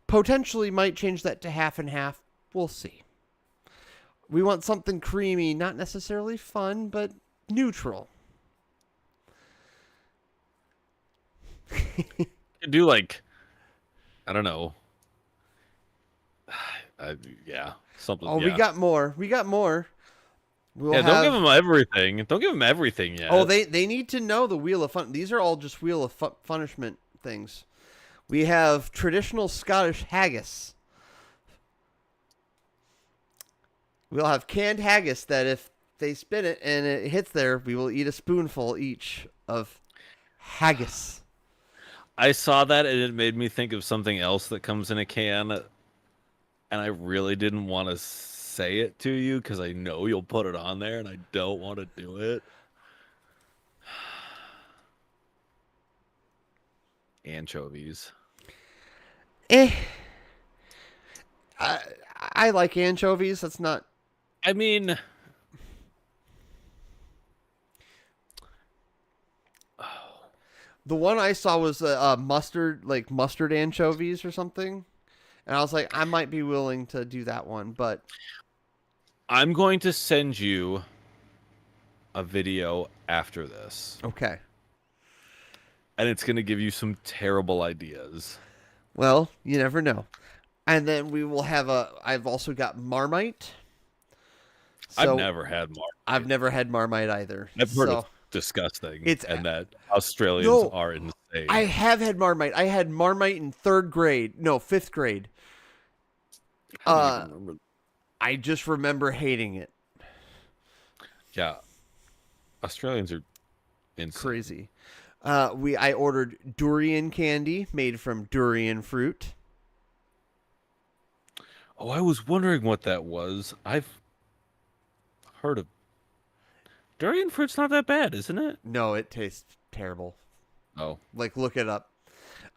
Potentially might change that to half and half. We'll see. We want something creamy, not necessarily fun, but neutral. You do like, I don't know. Yeah, something. Oh, yeah. we got more. We got more. We'll Yeah, don't give have. them everything. Don't give them everything yet. Oh, they need to know the Wheel of Fun. These are all just Wheel of Punishment things. We have traditional Scottish haggis. We'll have canned haggis that if they spin it and it hits there, we will eat a spoonful each of haggis. I saw that and it made me think of something else that comes in a can, and I really didn't want to say it to you because I know you'll put it on there, and I don't want to do it. Anchovies. Eh. I like anchovies. That's not. I mean, The one I saw was mustard, like mustard anchovies or something. And I was like, I might be willing to do that one, but I'm going to send you a video after this, okay. and it's going to give you some terrible ideas. Well, you never know. And then we will have I've also got Marmite. So I've never had Marmite. I've never had Marmite either. I've heard so it's disgusting, it's- and that Australians No, are insane. I have had Marmite. I had Marmite in fifth grade. I don't even remember. I just remember hating it. Yeah, Australians are insane. Crazy. I ordered durian candy made from durian fruit. Oh, I was wondering what that was. I've heard of durian fruit's not that bad, isn't it? No, it tastes terrible. Oh, Like, look it up.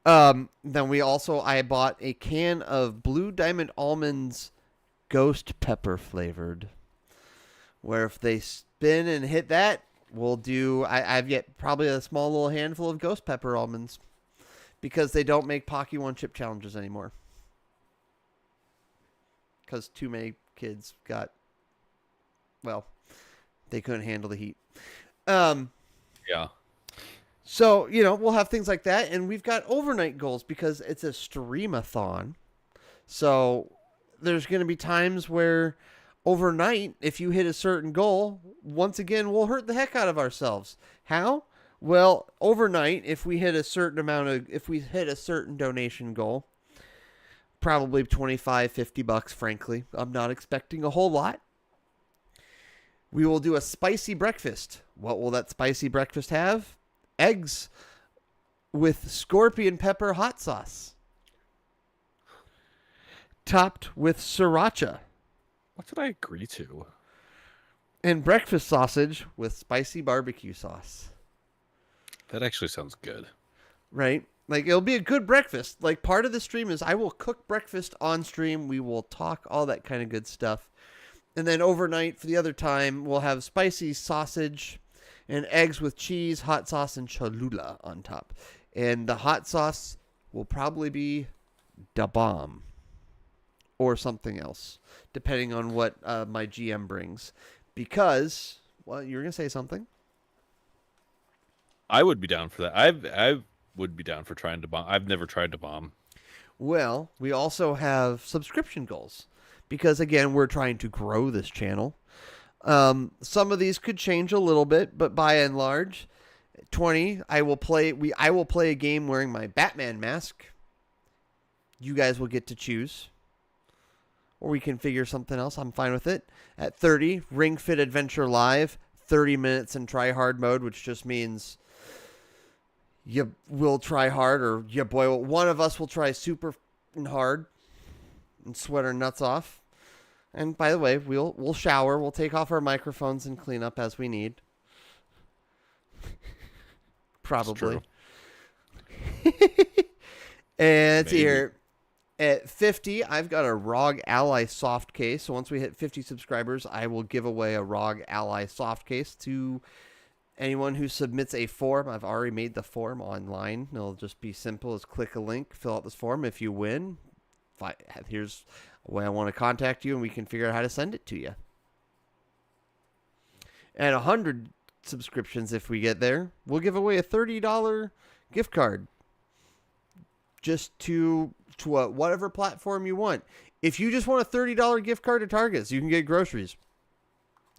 Then I bought a can of Blue Diamond Almonds Ghost Pepper flavored. Where if they spin and hit that, we'll do. I've yet probably a small little handful of Ghost Pepper almonds because they don't make Pocky One Chip challenges anymore. Because too many kids got. Well, they couldn't handle the heat. yeah. So, we'll have things like that. And we've got overnight goals because it's a streamathon. So there's going to be times where overnight, if you hit a certain goal, once again, we'll hurt the heck out of ourselves. How? Well, overnight, if we hit a certain donation goal, probably $25-$50, frankly. I'm not expecting a whole lot. We will do a spicy breakfast. What will that spicy breakfast have? Eggs with scorpion pepper hot sauce. Topped with sriracha. What did I agree to? And breakfast sausage with spicy barbecue sauce. That actually sounds good. Right? Like, it'll be a good breakfast. Like, part of the stream is I will cook breakfast on stream. We will talk, all that kind of good stuff. And then overnight, for the other time, we'll have spicy sausage and eggs with cheese, hot sauce, and Cholula on top. And the hot sauce will probably be Da Bomb or something else, depending on what my GM brings. Because, well, you were going to say something? I would be down for that. I would be down for trying to bomb. I've never tried to bomb. Well, we also have subscription goals. Because, again, we're trying to grow this channel. Some of these could change a little bit, but by and large, 20, I will play a game wearing my Batman mask. You guys will get to choose. Or we can figure something else. I'm fine with it. At 30, Ring Fit Adventure Live, 30 minutes in try hard mode, which just means you will try hard, or one of us will try super hard and sweat our nuts off. And by the way, we'll shower, we'll take off our microphones and clean up as we need. Probably. And let's see here. At 50, I've got a ROG Ally soft case. So once we hit 50 subscribers, I will give away a ROG Ally soft case to anyone who submits a form. I've already made the form online. It'll just be simple as click a link, fill out this form. If you win, here's a way I want to contact you, and we can figure out how to send it to you. At 100 subscriptions, if we get there, we'll give away a $30 gift card just to to whatever platform you want. If you just want a $30 gift card to Target so you can get groceries,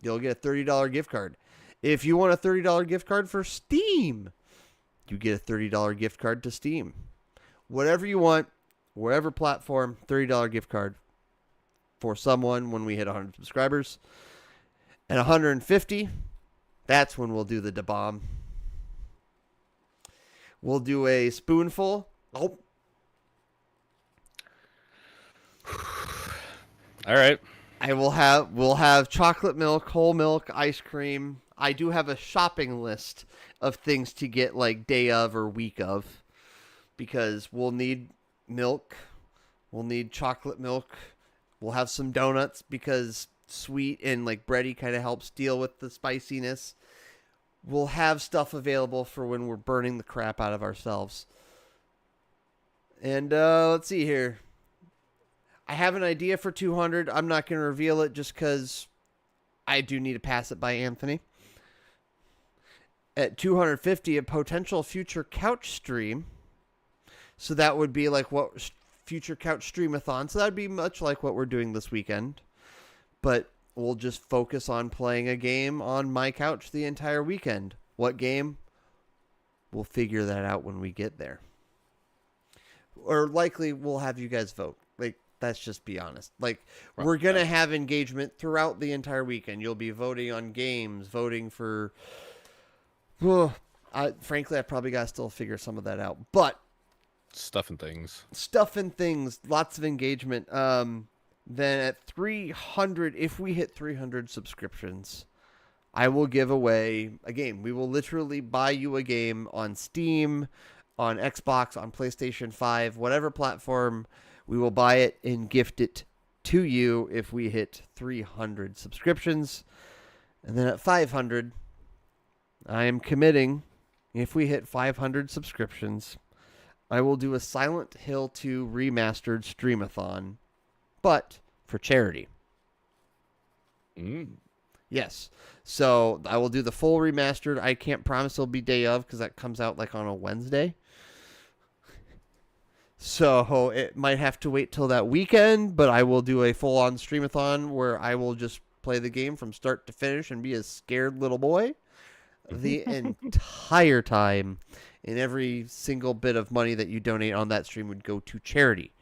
you'll get a $30 gift card. If you want a $30 gift card for Steam, you get a $30 gift card to Steam. Whatever you want, wherever platform, $30 gift card for someone when we hit 100 subscribers. At 150, that's when we'll do the bomb. We'll do a spoonful. Oh. All right. We'll have chocolate milk, whole milk, ice cream. I do have a shopping list of things to get like day of or week of, because we'll need milk. We'll need chocolate milk. We'll have some donuts because sweet and like bready kind of helps deal with the spiciness. We'll have stuff available for when we're burning the crap out of ourselves. And let's see here. I have an idea for 200. I'm not going to reveal it just because I do need to pass it by Anthony. At 250, a potential future couch stream. So that would be like what future couch streamathon. So that would be much like what we're doing this weekend. But we'll just focus on playing a game on my couch the entire weekend. What game? We'll figure that out when we get there. Or likely we'll have you guys vote. Like, let's just be honest. Like, we're going to have engagement throughout the entire weekend. You'll be voting on games, voting for... frankly, I probably got to still figure some of that out. But... Stuff and things. Lots of engagement. Then at 300, if we hit 300 subscriptions, I will give away a game. We will literally buy you a game on Steam, on Xbox, on PlayStation 5, whatever platform. We will buy it and gift it to you if we hit 300 subscriptions. And then at 500, I am committing, if we hit 500 subscriptions, I will do a Silent Hill 2 remastered streamathon, but for charity. Yes. So I will do the full remastered. I can't promise it'll be day of because that comes out like on a Wednesday. So it might have to wait till that weekend, but I will do a full-on streamathon where I will just play the game from start to finish and be a scared little boy the entire time. And every single bit of money that you donate on that stream would go to charity.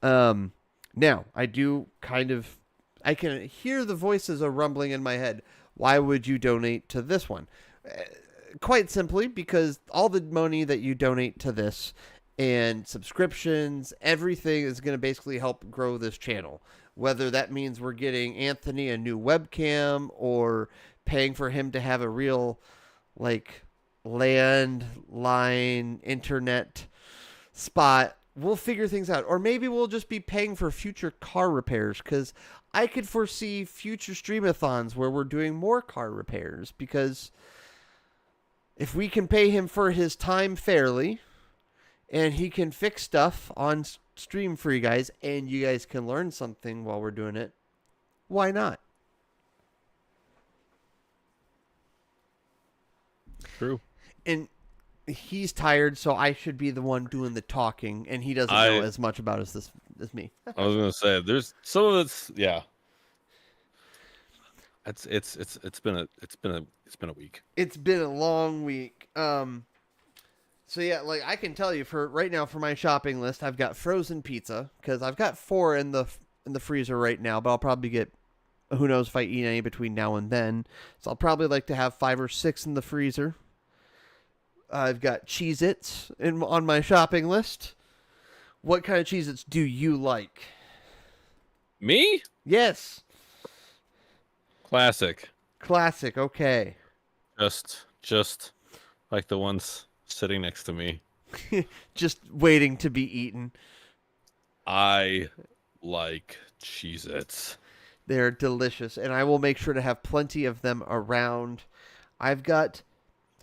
Now, I do I can hear the voices are rumbling in my head. Why would you donate to this one? Quite simply, because all the money that you donate to this and subscriptions, everything is going to basically help grow this channel. Whether that means we're getting Anthony a new webcam or paying for him to have a real, like, landline internet spot. We'll figure things out. Or maybe we'll just be paying for future car repairs, because I could foresee future streamathons where we're doing more car repairs, because if we can pay him for his time fairly and he can fix stuff on stream for you guys and you guys can learn something while we're doing it, why not? True. And he's tired, so I should be the one doing the talking, and he doesn't know as much about as me. I was gonna say there's some of it's It's been a week. It's been a long week. So yeah, like I can tell you for right now for my shopping list, I've got frozen pizza because I've got 4 in the freezer right now, but I'll probably get, who knows if I eat any between now and then. So I'll probably like to have 5 or 6 in the freezer. I've got Cheez-Its on my shopping list. What kind of Cheez-Its do you like? Me? Yes. Classic, okay. Just like the ones sitting next to me. Just waiting to be eaten. I like Cheez-Its. They're delicious, and I will make sure to have plenty of them around. I've got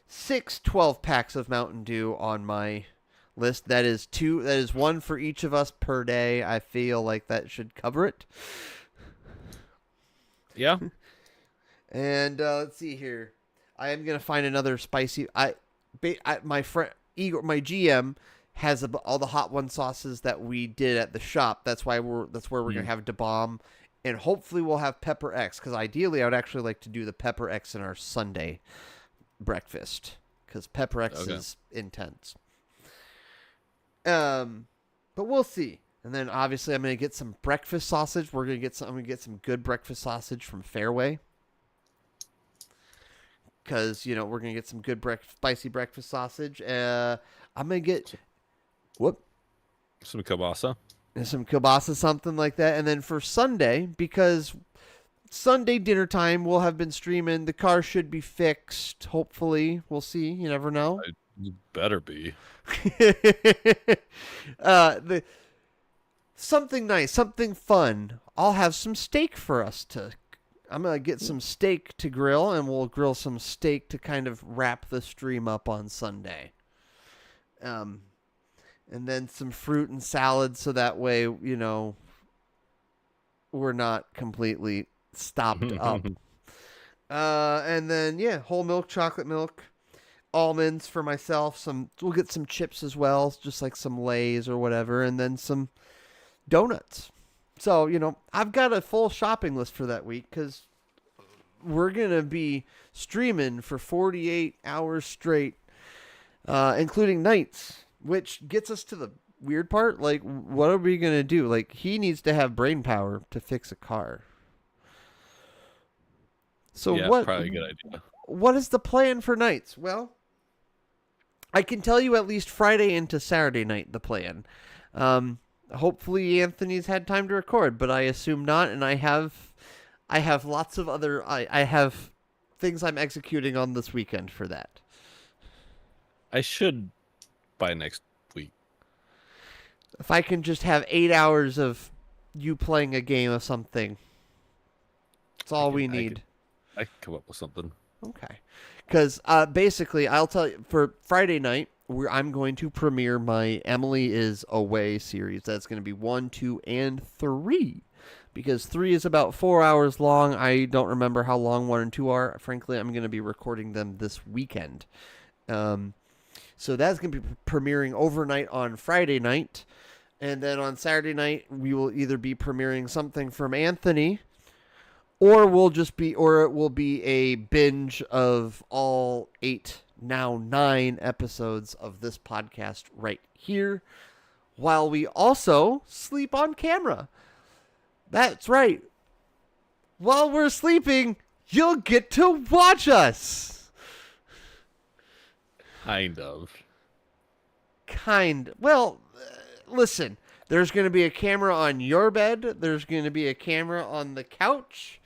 6 12-packs of Mountain Dew on my list. That is 1 for each of us per day. I feel like that should cover it. Yeah. And let's see here. I am gonna find another spicy. My friend Igor, my GM, has all the Hot One sauces that we did at the shop. That's where we're gonna have Da Bomb, and hopefully we'll have Pepper X. Because ideally, I would actually like to do the Pepper X in our Sunday breakfast, because Pepper X is intense. But we'll see. And then obviously I'm gonna get some breakfast sausage. I'm gonna get some good breakfast sausage from Fairway. Because, you know, we're going to get some good spicy breakfast sausage. I'm going to get, Some kielbasa. some kielbasa, something like that. And then for Sunday, because Sunday dinner time, we'll have been streaming. The car should be fixed, hopefully. We'll see. You never know. You better be. Something nice, something fun. I'll have some steak for us to I'm going to get some steak to grill, and we'll grill some steak to kind of wrap the stream up on Sunday. And then some fruit and salad, so that way, you know, we're not completely stopped up. And then, yeah, whole milk, chocolate milk, almonds for myself. We'll get some chips as well, just like some Lay's or whatever, and then some donuts. So, you know, I've got a full shopping list for that week because we're going to be streaming for 48 hours straight, including nights, which gets us to the weird part. Like, what are we going to do? Like, he needs to have brain power to fix a car. So yeah, what? Probably a good idea. What is the plan for nights? Well, I can tell you at least Friday into Saturday night the plan. Hopefully Anthony's had time to record, but I assume not, and I have lots of other I have things I'm executing on this weekend for that. I should by next week. If I can just have 8 hours of you playing a game of something, that's all we need. I can come up with something. Okay. Because basically, I'll tell you, for Friday night, I'm going to premiere my Emily is Away series. That's going to be 1, 2, and 3. Because 3 is about 4 hours long. I don't remember how long 1 and 2 are. Frankly, I'm going to be recording them this weekend. So that's going to be premiering overnight on Friday night. And then on Saturday night, we will either be premiering something from Anthony, or it will be a binge of all 8, now 9 episodes of this podcast right here, while we also sleep on camera. That's right. While we're sleeping, you'll get to watch us. Kind of. Well, listen, there's going to be a camera on your bed. There's going to be a camera on the couch.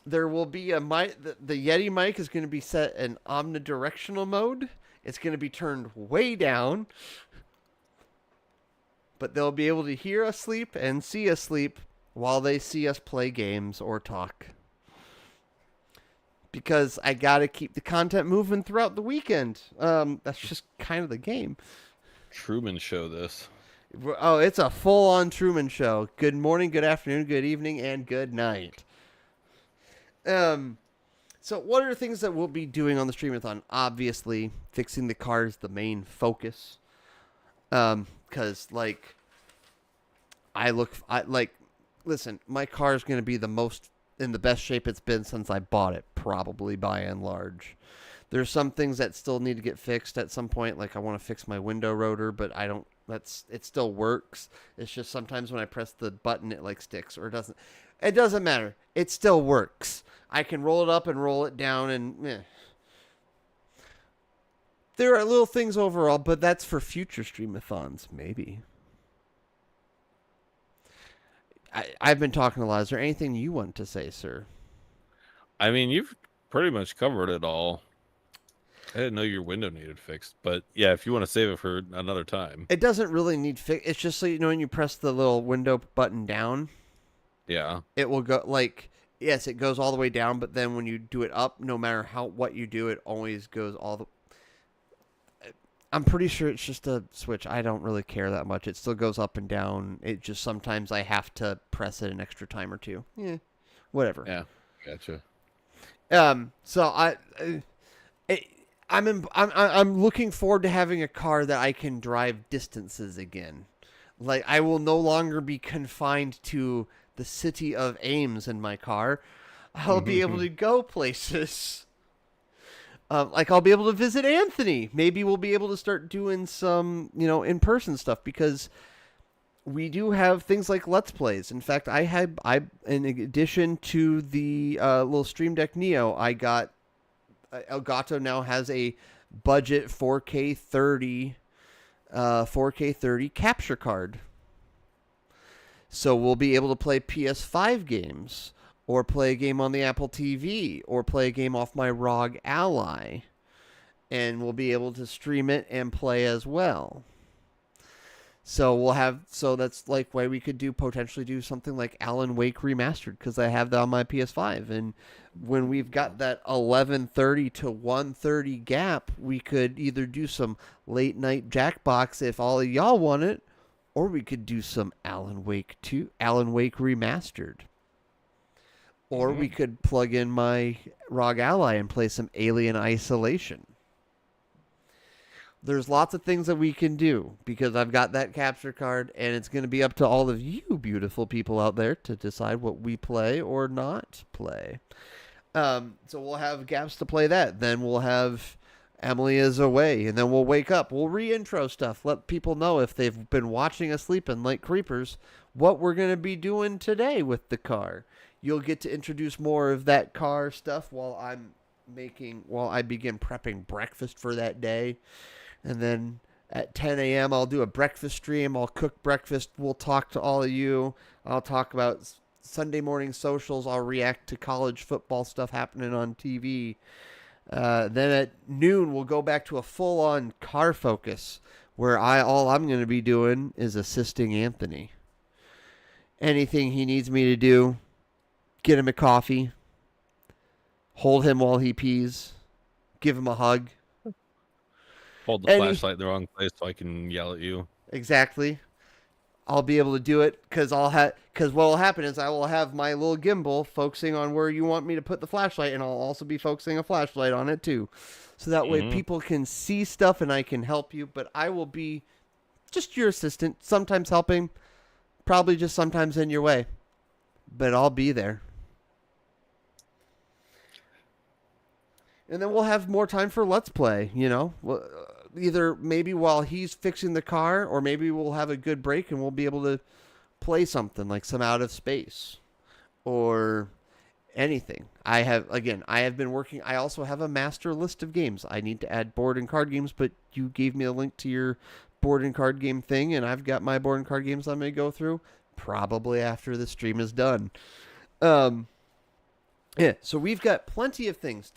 There will be a mic. The Yeti mic is going to be set in omnidirectional mode. It's going to be turned way down. But they'll be able to hear us sleep and see us sleep while they see us play games or talk. Because I got to keep the content moving throughout the weekend. That's just kind of the game. Truman Show this. Oh, it's a full-on Truman Show. Good morning, good afternoon, good evening, and good night. So what are the things that we'll be doing on the Streamathon? Obviously, fixing the car is the main focus. Cause listen, my car is going to be in the best shape it's been since I bought it, probably by and large. There's some things that still need to get fixed at some point. Like I want to fix my window rotor, but it still works. It's just sometimes when I press the button, it sticks or it doesn't. It doesn't matter. It still works. I can roll it up and roll it down and there are little things overall, but that's for future Streamathons, maybe. I've been talking a lot. Is there anything you want to say, sir? I mean, you've pretty much covered it all. I didn't know your window needed fixed, but yeah, if you want to save it for another time. It doesn't really need fix. It's just so you know when you press the little window button down. Yeah. It will go yes, it goes all the way down, but then when you do it up, no matter what you do, it always goes all the. I'm pretty sure it's just a switch. I don't really care that much. It still goes up and down. It just sometimes I have to press it an extra time or two. Yeah, whatever. Yeah, gotcha. So I'm looking forward to having a car that I can drive distances again. Like, I will no longer be confined to the city of Ames in my car. I'll be able to go places. Like, I'll be able to visit Anthony. Maybe we'll be able to start doing some, in-person stuff, because we do have things like Let's Plays. In fact, in addition to the little Stream Deck Neo, I got Elgato now has a budget 4K 30 capture card. So we'll be able to play PS5 games, or play a game on the Apple TV, or play a game off my ROG Ally, and we'll be able to stream it and play as well. So that's like why we could potentially do something like Alan Wake Remastered, because I have that on my PS5. And when we've got that 11:30 to 1:30 gap, we could either do some late night Jackbox if all of y'all want it, or we could do some Alan Wake Remastered. Or we could plug in my ROG Ally and play some Alien Isolation. There's lots of things that we can do, because I've got that capture card, and it's going to be up to all of you beautiful people out there to decide what we play or not play. So we'll have gaps to play that. Then we'll have Emily is away, and then we'll wake up. We'll re-intro stuff. Let people know, if they've been watching us sleeping like creepers, what we're going to be doing today with the car. You'll get to introduce more of that car stuff while I begin prepping breakfast for that day. And then at 10 a.m., I'll do a breakfast stream. I'll cook breakfast. We'll talk to all of you. I'll talk about Sunday morning socials. I'll react to college football stuff happening on TV. Then at noon, we'll go back to a full-on car focus, where all I'm going to be doing is assisting Anthony. Anything he needs me to do, get him a coffee, hold him while he pees, give him a hug. Hold the flashlight in the wrong place so I can yell at you. Exactly. I'll be able to do it, because what will happen is I will have my little gimbal focusing on where you want me to put the flashlight, and I'll also be focusing a flashlight on it too. So that way people can see stuff and I can help you, but I will be just your assistant, sometimes helping, probably just sometimes in your way, but I'll be there. And then we'll have more time for Let's Play, either maybe while he's fixing the car, or maybe we'll have a good break and we'll be able to play something like some Out of Space or anything. I have been working. I also have a master list of games. I need to add board and card games, but you gave me a link to your board and card game thing, and I've got my board and card games I'm going to go through probably after the stream is done. Yeah, so we've got plenty of things.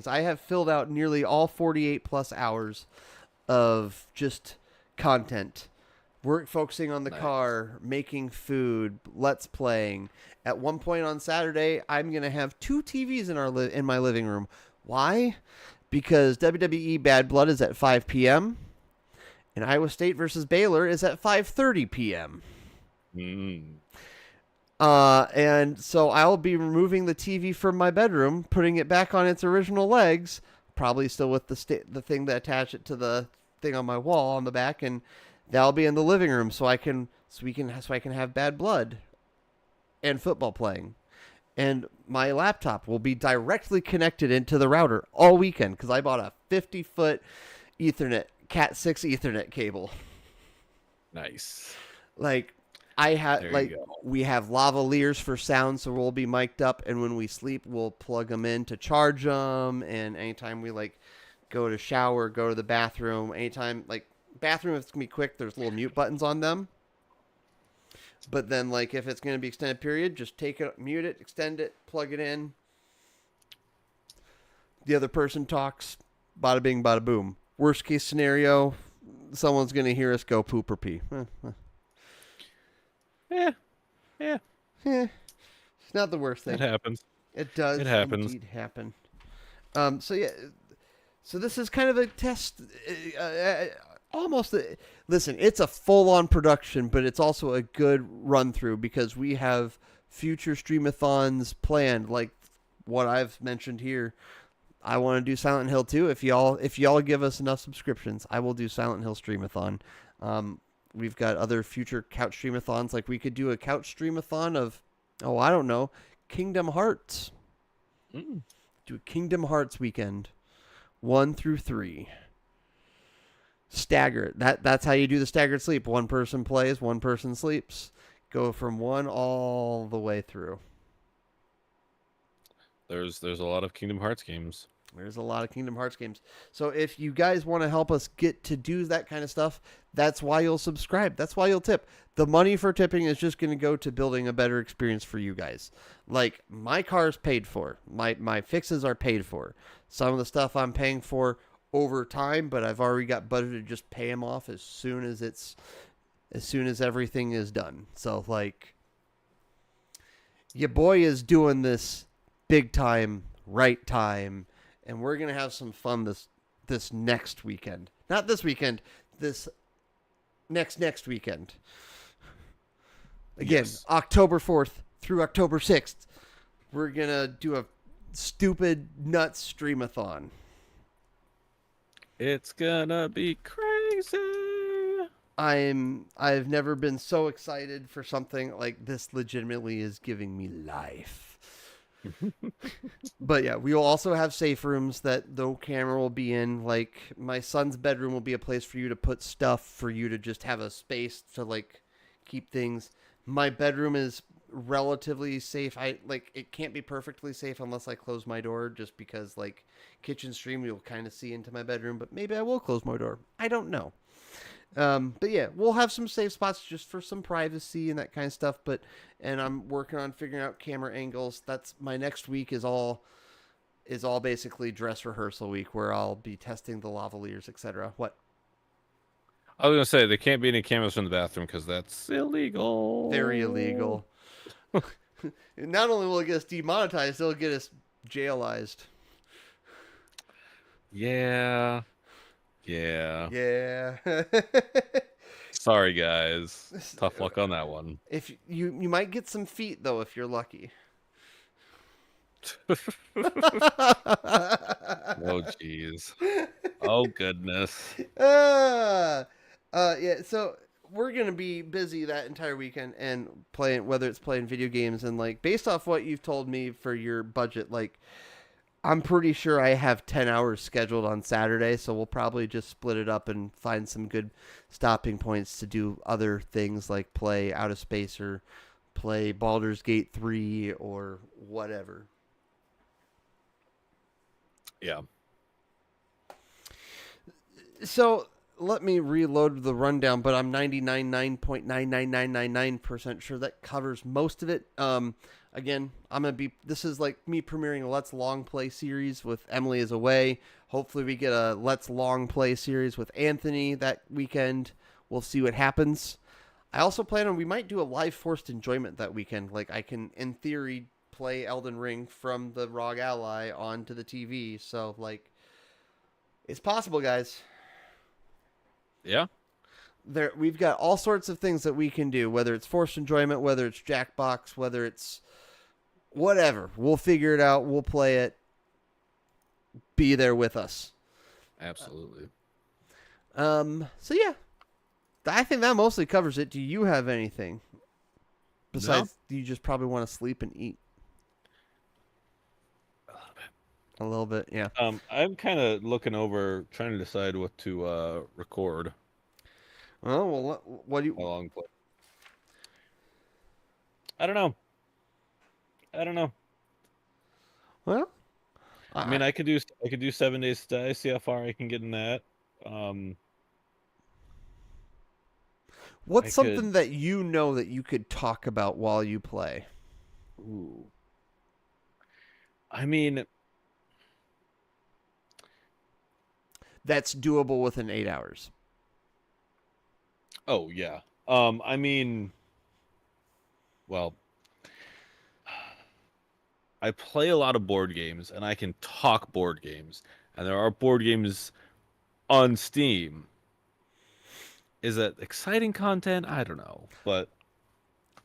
I have filled out nearly all 48 plus hours of just content. We're focusing on the car, making food, Let's Playing. At one point on Saturday, I'm going to have 2 TVs in my living room. Why? Because WWE Bad Blood is at 5 p.m. and Iowa State versus Baylor is at 5:30 p.m. And so I'll be removing the TV from my bedroom, putting it back on its original legs, probably still with the thing that attached it to the thing on my wall on the back, and that'll be in the living room so I can have Bad Blood and football playing. And my laptop will be directly connected into the router all weekend, because I bought a 50-foot Ethernet Cat 6 Ethernet cable. Nice. We have lavaliers for sound, so we'll be mic'd up, and when we sleep, we'll plug them in to charge them. And anytime we go to shower, go to the bathroom, bathroom, if it's gonna be quick, there's little mute buttons on them. But then, if it's gonna be extended period, just take it, mute it, extend it, plug it in. The other person talks, bada bing, bada boom. Worst case scenario, someone's gonna hear us go poop or pee. Yeah. It's not the worst thing. It happens. It does. It happens. Indeed happen. So this is kind of a test. Listen, it's a full-on production, but it's also a good run-through, because we have future streamathons planned, like what I've mentioned here. I want to do Silent Hill too. If y'all give us enough subscriptions, I will do Silent Hill Streamathon. We've got other future couch streamathons. Like we could do a couch streamathon of, I don't know, Kingdom Hearts. Do a Kingdom Hearts weekend, 1 through 3. Stagger it. That's how you do the staggered sleep. One person plays, one person sleeps. Go from 1 all the way through. There's a lot of Kingdom Hearts games. There's a lot of Kingdom Hearts games. So if you guys want to help us get to do that kind of stuff, that's why you'll subscribe. That's why you'll tip. The money for tipping is just going to go to building a better experience for you guys. Like, my car's paid for. My fixes are paid for. Some of the stuff I'm paying for over time, but I've already got budgeted to just pay them off as soon as everything is done. So, like, your boy is doing this big time, right time, and we're going to have some fun this next weekend. Not this weekend, this next weekend. Again, Yes. October 4th through October 6th, we're going to do a stupid nuts streamathon. It's gonna be crazy. I've never been so excited for something like this. Legitimately is giving me life. But yeah, we will also have safe rooms that no camera will be in. Like, my son's bedroom will be a place for you to put stuff, for you to just have a space to, like, keep things. My bedroom is relatively safe. It can't be perfectly safe unless I close my door, just because, like, kitchen stream, you'll kind of see into my bedroom, but maybe I will close my door. I don't know. But yeah, we'll have some safe spots just for some privacy and that kind of stuff. And I'm working on figuring out camera angles. That's my next week is all basically dress rehearsal week, where I'll be testing the lavaliers, etc. What? I was gonna say there can't be any cameras in the bathroom because that's illegal. Very illegal. Not only will it get us demonetized, it'll get us jailized. Yeah. Yeah. Sorry, guys. Tough luck on that one. If you might get some feet though, if you're lucky. Oh, jeez. Oh, goodness. Yeah, so we're going to be busy that entire weekend and whether it's playing video games, and, like, based off what you've told me for your budget, like, I'm pretty sure I have 10 hours scheduled on Saturday, so we'll probably just split it up and find some good stopping points to do other things, like play Out of Space or play Baldur's Gate 3 or whatever. Yeah. So let me reload the rundown, but I'm 99.99999% sure that covers most of it. Again, this is like me premiering a Let's Long Play series with Emily is away. Hopefully we get a Let's Long Play series with Anthony that weekend. We'll see what happens. I also plan on, we might do a live Forced Enjoyment that weekend. Like, I can, in theory, play Elden Ring from the ROG Ally onto the TV. So, like, it's possible, guys. Yeah. We've got all sorts of things that we can do, whether it's Forced Enjoyment, whether it's Jackbox, whether it's whatever. We'll figure it out. We'll play it. Be there with us. Absolutely. So yeah, I think that mostly covers it. Do you have anything besides? Do you just probably want to sleep and eat? A little bit, yeah. I'm kind of looking over, trying to decide what to record. Oh, well, what do you? A long play. I don't know. Well, I mean, I could do 7 Days to Die. See how far I can get in that. What's I something could- that you know that you could talk about while you play? Ooh. I mean, That's doable within 8 hours. oh yeah. I mean, well, I play a lot of board games, and I can talk board games, and there are board games on Steam. Is that exciting content? I don't know, but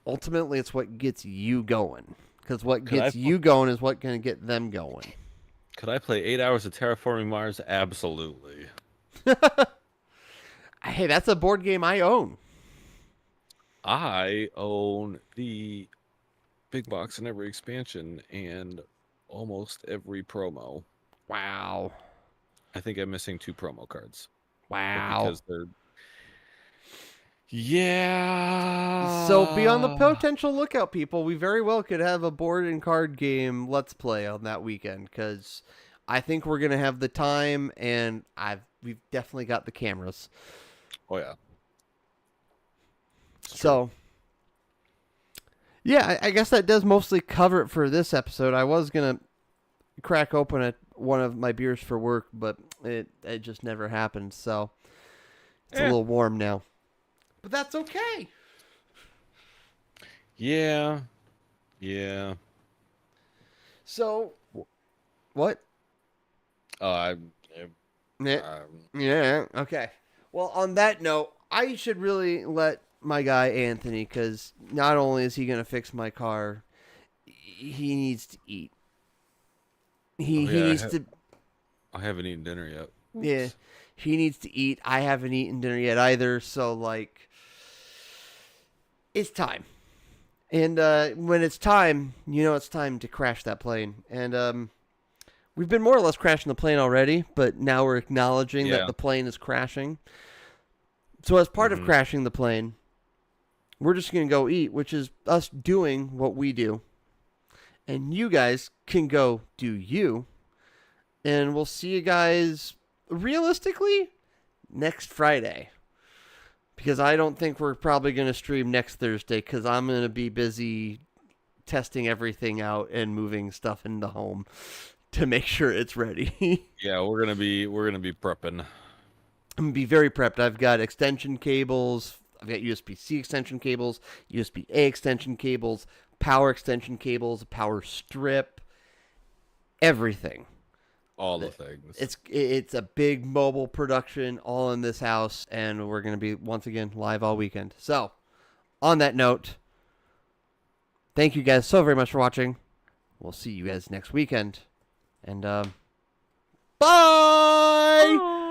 Ultimately, it's what gets you going. Because what 'Cause gets you going is what going to get them going. Could I play 8 hours of Terraforming Mars? Absolutely. Hey, that's a board game I own. I own the big box in every expansion and almost every promo. Wow. I think I'm missing 2 promo cards. But Wow. because they're yeah. So be on the potential lookout, people. We very well could have a board and card game let's play on that weekend because I think we're gonna have the time, and we've definitely got the cameras. Oh yeah. So yeah, I guess that does mostly cover it for this episode. I was gonna crack open one of my beers for work, but it just never happened. So it's a little warm now. But that's okay. Yeah. Yeah. So, what? I Yeah. Yeah. Okay. Well, on that note, I should really let my guy Anthony, because not only is he going to fix my car, he needs to eat. He needs to. I haven't eaten dinner yet. Yeah. He needs to eat. I haven't eaten dinner yet either. So, like, it's time. And when it's time, it's time to crash that plane. And we've been more or less crashing the plane already, but now we're acknowledging that the plane is crashing. So as part of crashing the plane, we're just going to go eat, which is us doing what we do. And you guys can go do you. And we'll see you guys, realistically, next Friday. Because I don't think we're probably going to stream next Thursday because I'm going to be busy testing everything out and moving stuff into home to make sure it's ready. Yeah, we're gonna be prepping. I'm going to be very prepped. I've got extension cables. I've got USB-C extension cables, USB-A extension cables, power extension cables, power strip, everything. All the things. It's a big mobile production all in this house, and we're going to be, once again, live all weekend. So, on that note, thank you guys so very much for watching. We'll see you guys next weekend. And, bye!